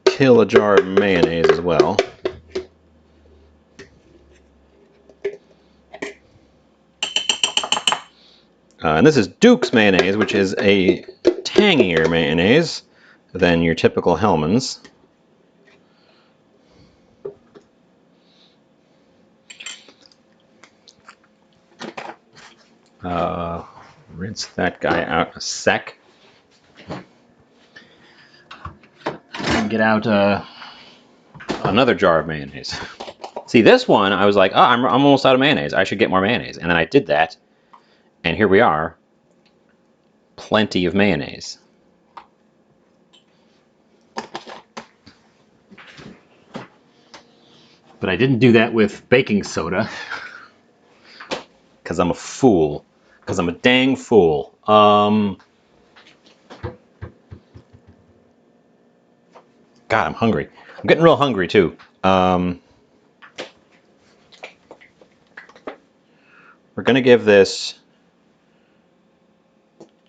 kill a jar of mayonnaise as well. And this is Duke's mayonnaise, which is a tangier mayonnaise than your typical Hellmann's. Rinse that guy out a sec. And get out another jar of mayonnaise. See, this one, I was like, oh, I'm almost out of mayonnaise. I should get more mayonnaise. And then I did that, and here we are. Plenty of mayonnaise. But I didn't do that with baking soda. Because I'm a fool. Because I'm a dang fool. God, I'm hungry. I'm getting real hungry, too. We're going to give this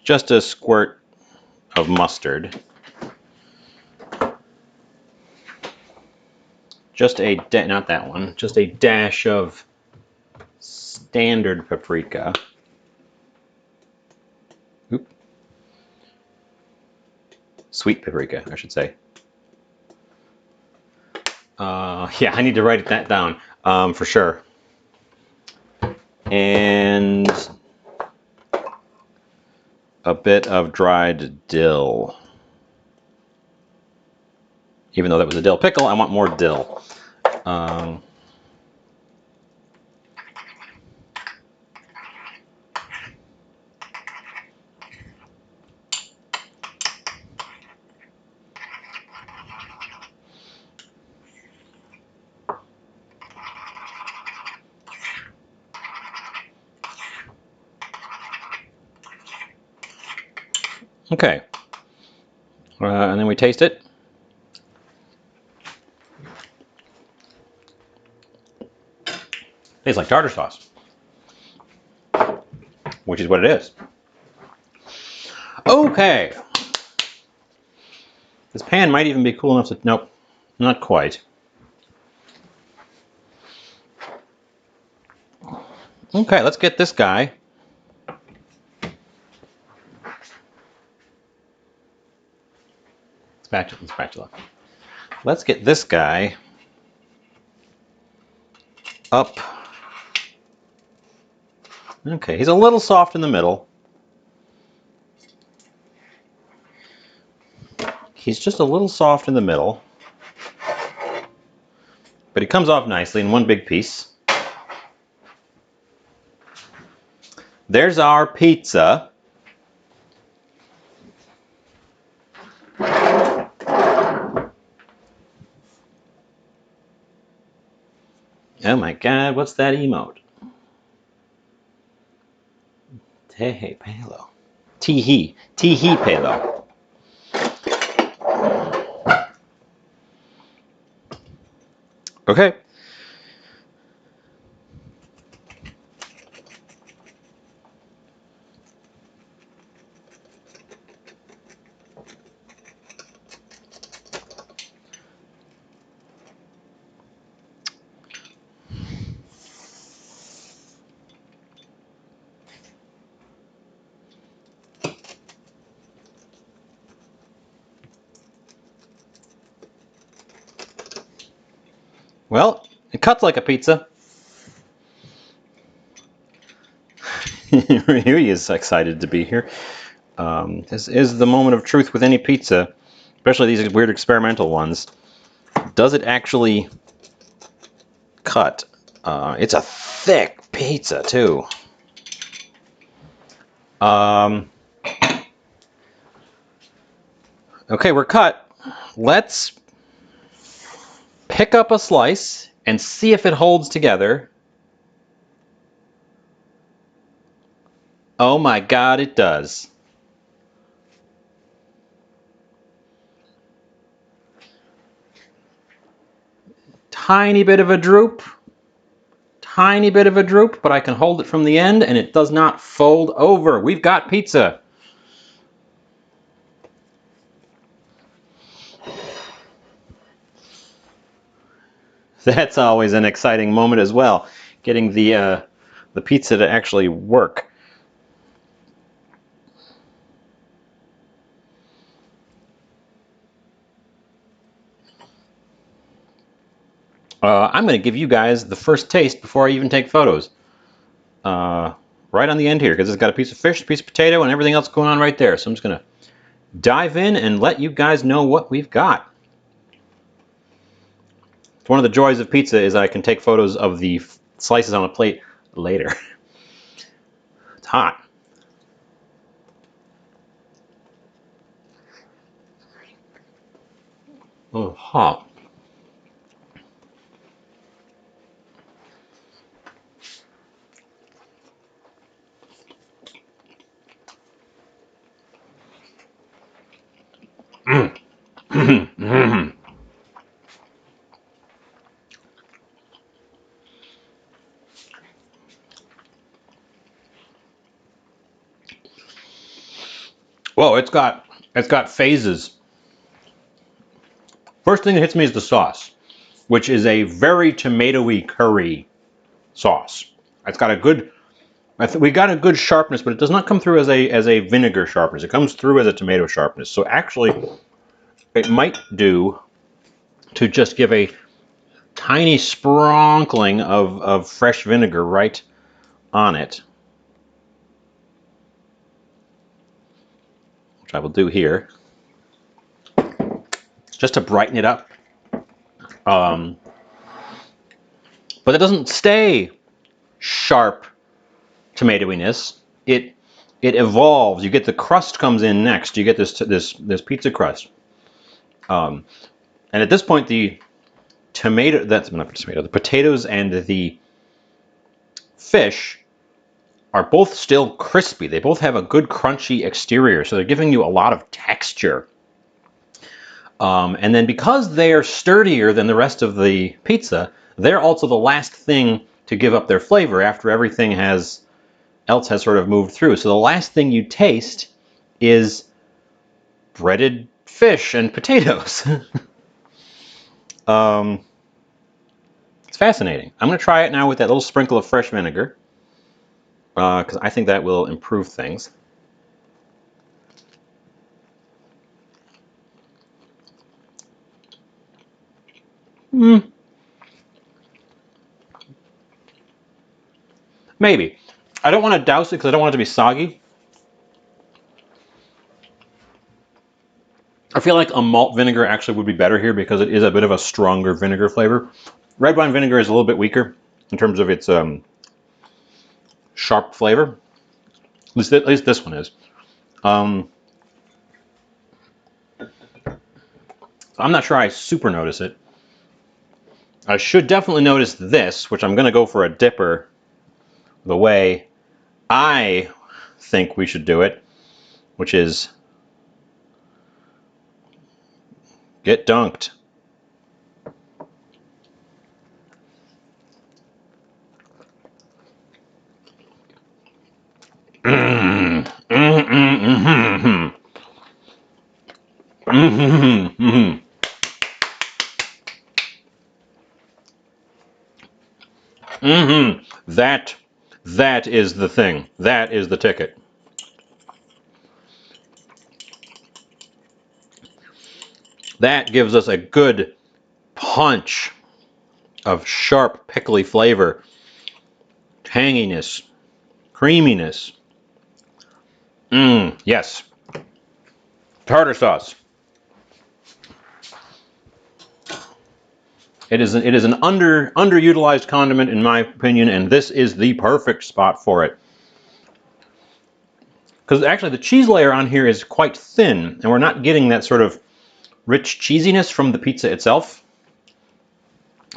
just a squirt of mustard. Just a, not that one, just a dash of standard paprika. Oop. Sweet paprika, I should say. Yeah, I need to write that down for sure. And a bit of dried dill. Even though that was a dill pickle, I want more dill. Okay. And then we taste it. Tastes like tartar sauce, which is what it is. Okay. This pan might even be cool enough to, nope, not quite. Okay, let's get this guy. Spatula. Let's get this guy up. Okay, he's a little soft in the middle. He's just a little soft in the middle. But he comes off nicely in one big piece. There's our pizza. Oh my God, what's that emote? Tehe palo. Tehe palo. Okay. Well, it cuts like a pizza. He is excited to be here. This is the moment of truth with any pizza, especially these weird experimental ones. Does it actually cut? It's a thick pizza, too. Okay, we're cut. Let's pick up a slice and see if it holds together. Oh my God, it does. tiny bit of a droop. Tiny bit of a droop, but I can hold it from the end and it does not fold over. We've got pizza. That's always an exciting moment as well, getting the pizza to actually work. I'm going to give you guys the first taste before I even take photos. Right on the end here, because it's got a piece of fish, a piece of potato, and everything else going on right there. So I'm just going to dive in and let you guys know what we've got. One of the joys of pizza is I can take photos of the slices on a plate later. It's hot. Oh, hot. Whoa, it's got phases. First thing that hits me is the sauce, which is a very tomatoey curry sauce. It's got a good, we got a good sharpness, but it does not come through as a vinegar sharpness. It comes through as a tomato sharpness. So actually, it might do to just give a tiny sprinkling of fresh vinegar right on it, which I will do here, just to brighten it up. But it doesn't stay sharp tomatoiness. It evolves. You get the crust comes in next. You get this pizza crust. And at this point, the potatoes and the fish are both still crispy. They both have a good crunchy exterior, so they're giving you a lot of texture. And then because they're sturdier than the rest of the pizza, they're also the last thing to give up their flavor after everything else has sort of moved through. So the last thing you taste is breaded fish and potatoes. It's fascinating. I'm going to try it now with that little sprinkle of fresh vinegar, because I think that will improve things. Maybe. I don't want to douse it because I don't want it to be soggy. I feel like a malt vinegar actually would be better here because it is a bit of a stronger vinegar flavor. Red wine vinegar is a little bit weaker in terms of its sharp flavor. At least this one is. I'm not sure I super notice it. I should definitely notice this, which I'm going to go for a dipper the way I think we should do it, which is get dunked. That is the thing. That is the ticket. That gives us a good punch of sharp, pickly flavor, tanginess, creaminess. Yes. Tartar sauce. It is an underutilized condiment in my opinion, and this is the perfect spot for it. Because actually the cheese layer on here is quite thin, and we're not getting that sort of rich cheesiness from the pizza itself.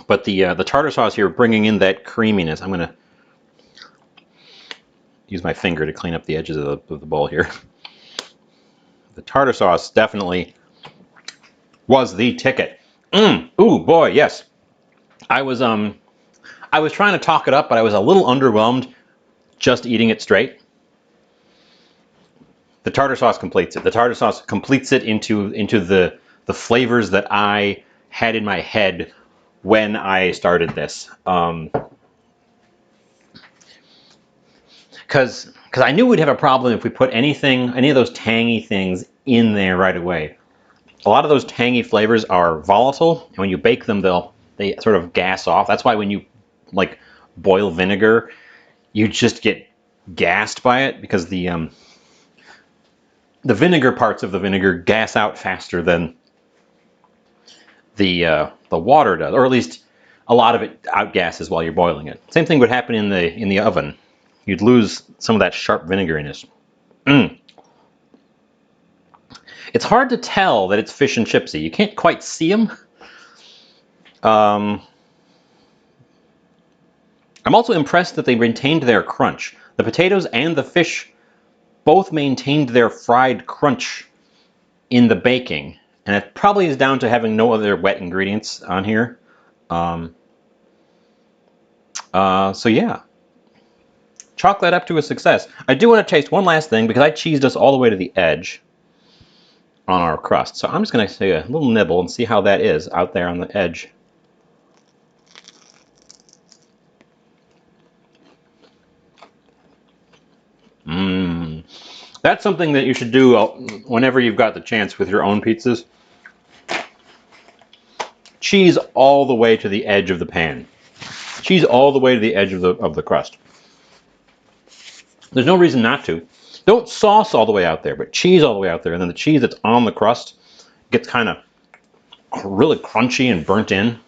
But the tartar sauce here bringing in that creaminess. I'm going to use my finger to clean up the edges of the bowl here. The tartar sauce definitely was the ticket. Ooh, boy, yes. I was trying to talk it up, but I was a little underwhelmed just eating it straight. The tartar sauce completes it. The tartar sauce completes it into the flavors that I had in my head when I started this. Because I knew we'd have a problem if we put any of those tangy things in there right away. A lot of those tangy flavors are volatile, and when you bake them, they sort of gas off. That's why when you like boil vinegar, you just get gassed by it, because the vinegar parts of the vinegar gas out faster than the water does, or at least a lot of it outgasses while you're boiling it. Same thing would happen in the oven. You'd lose some of that sharp vinegariness. It's hard to tell that it's fish and chipsy. You can't quite see them. I'm also impressed that they maintained their crunch. The potatoes and the fish both maintained their fried crunch in the baking, and it probably is down to having no other wet ingredients on here. So yeah, chalk that up to a success. I do want to taste one last thing, because I cheesed us all the way to the edge on our crust. So I'm just going to take a little nibble and see how that is out there on the edge. That's something that you should do whenever you've got the chance with your own pizzas. Cheese all the way to the edge of the pan. Cheese all the way to the edge of the crust. There's no reason not to. Don't sauce all the way out there, but cheese all the way out there, and then the cheese that's on the crust gets kind of really crunchy and burnt in,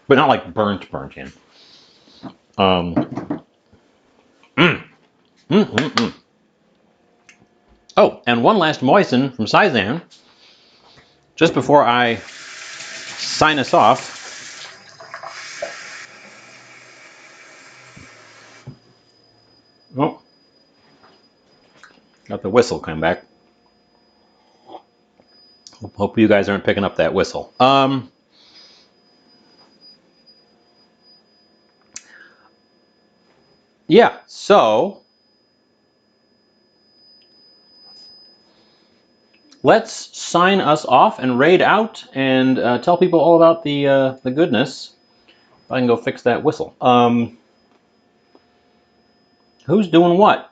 but not like burnt in. Oh, and one last moisten from Saizen, just before I sign us off. Oh, got the whistle come back. Hope you guys aren't picking up that whistle. Yeah, so let's sign us off and raid out and tell people all about the goodness. If I can go fix that whistle. Who's doing what?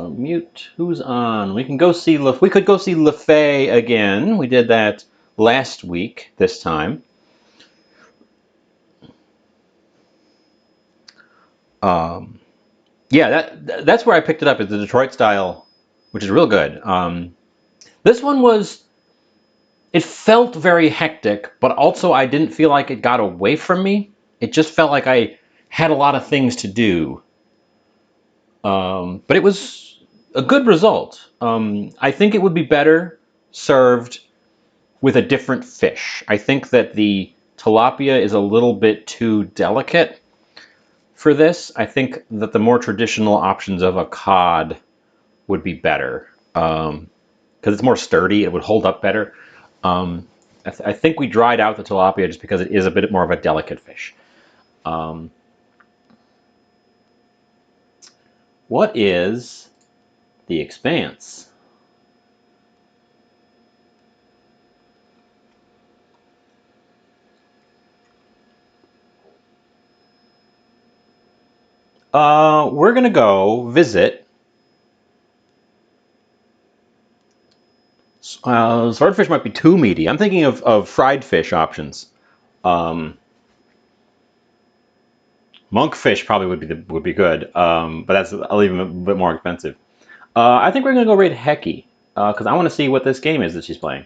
Mute. Who's on? We can go see. We could go see LeFay again. We did that last week. This time. Yeah, that's where I picked it up. Is the Detroit style, which is real good. This one was. It felt very hectic, but also I didn't feel like it got away from me. It just felt like I had a lot of things to do. But it was a good result. I think it would be better served with a different fish. I think that the tilapia is a little bit too delicate for this. I think that the more traditional options of a cod would be better, because it's more sturdy. It would hold up better. I think we dried out the tilapia just because it is a bit more of a delicate fish. What is the Expanse? We're gonna go visit swordfish might be too meaty. I'm thinking of fried fish options. Monkfish probably would be good, but that's even a bit more expensive. I think we're gonna go raid Heki, because I want to see what this game is that she's playing.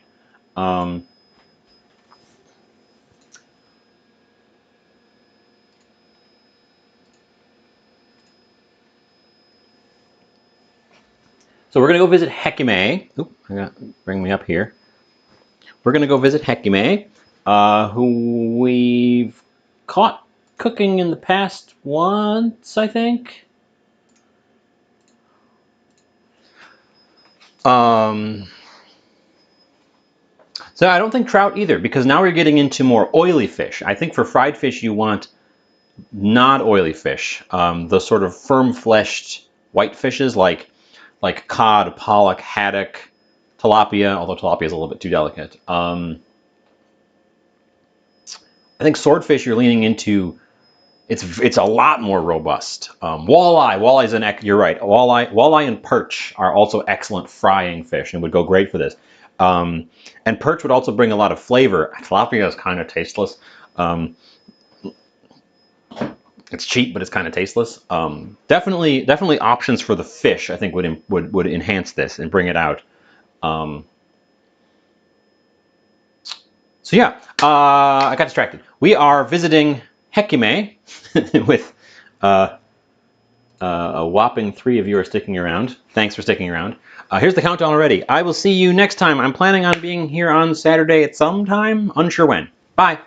So we're gonna go visit Hekime. Oop, I got bring me up here. We're gonna go visit Hekime, who we've caught cooking in the past once, I think. So I don't think trout either, because now we're getting into more oily fish. I think for fried fish you want not oily fish, the sort of firm-fleshed white fishes like cod, pollock, haddock, tilapia, although tilapia is a little bit too delicate. I think swordfish you're leaning into, it's a lot more robust. Walleye's you're right. Walleye and perch are also excellent frying fish and would go great for this. And perch would also bring a lot of flavor. Tilapia is kind of tasteless. It's cheap, but it's kind of tasteless. Definitely options for the fish, I think, would enhance this and bring it out. So yeah, I got distracted. We are visiting Hekime with a whopping 3 of you are sticking around. Thanks for sticking around. Here's the countdown already. I will see you next time. I'm planning on being here on Saturday at some time. Unsure when. Bye.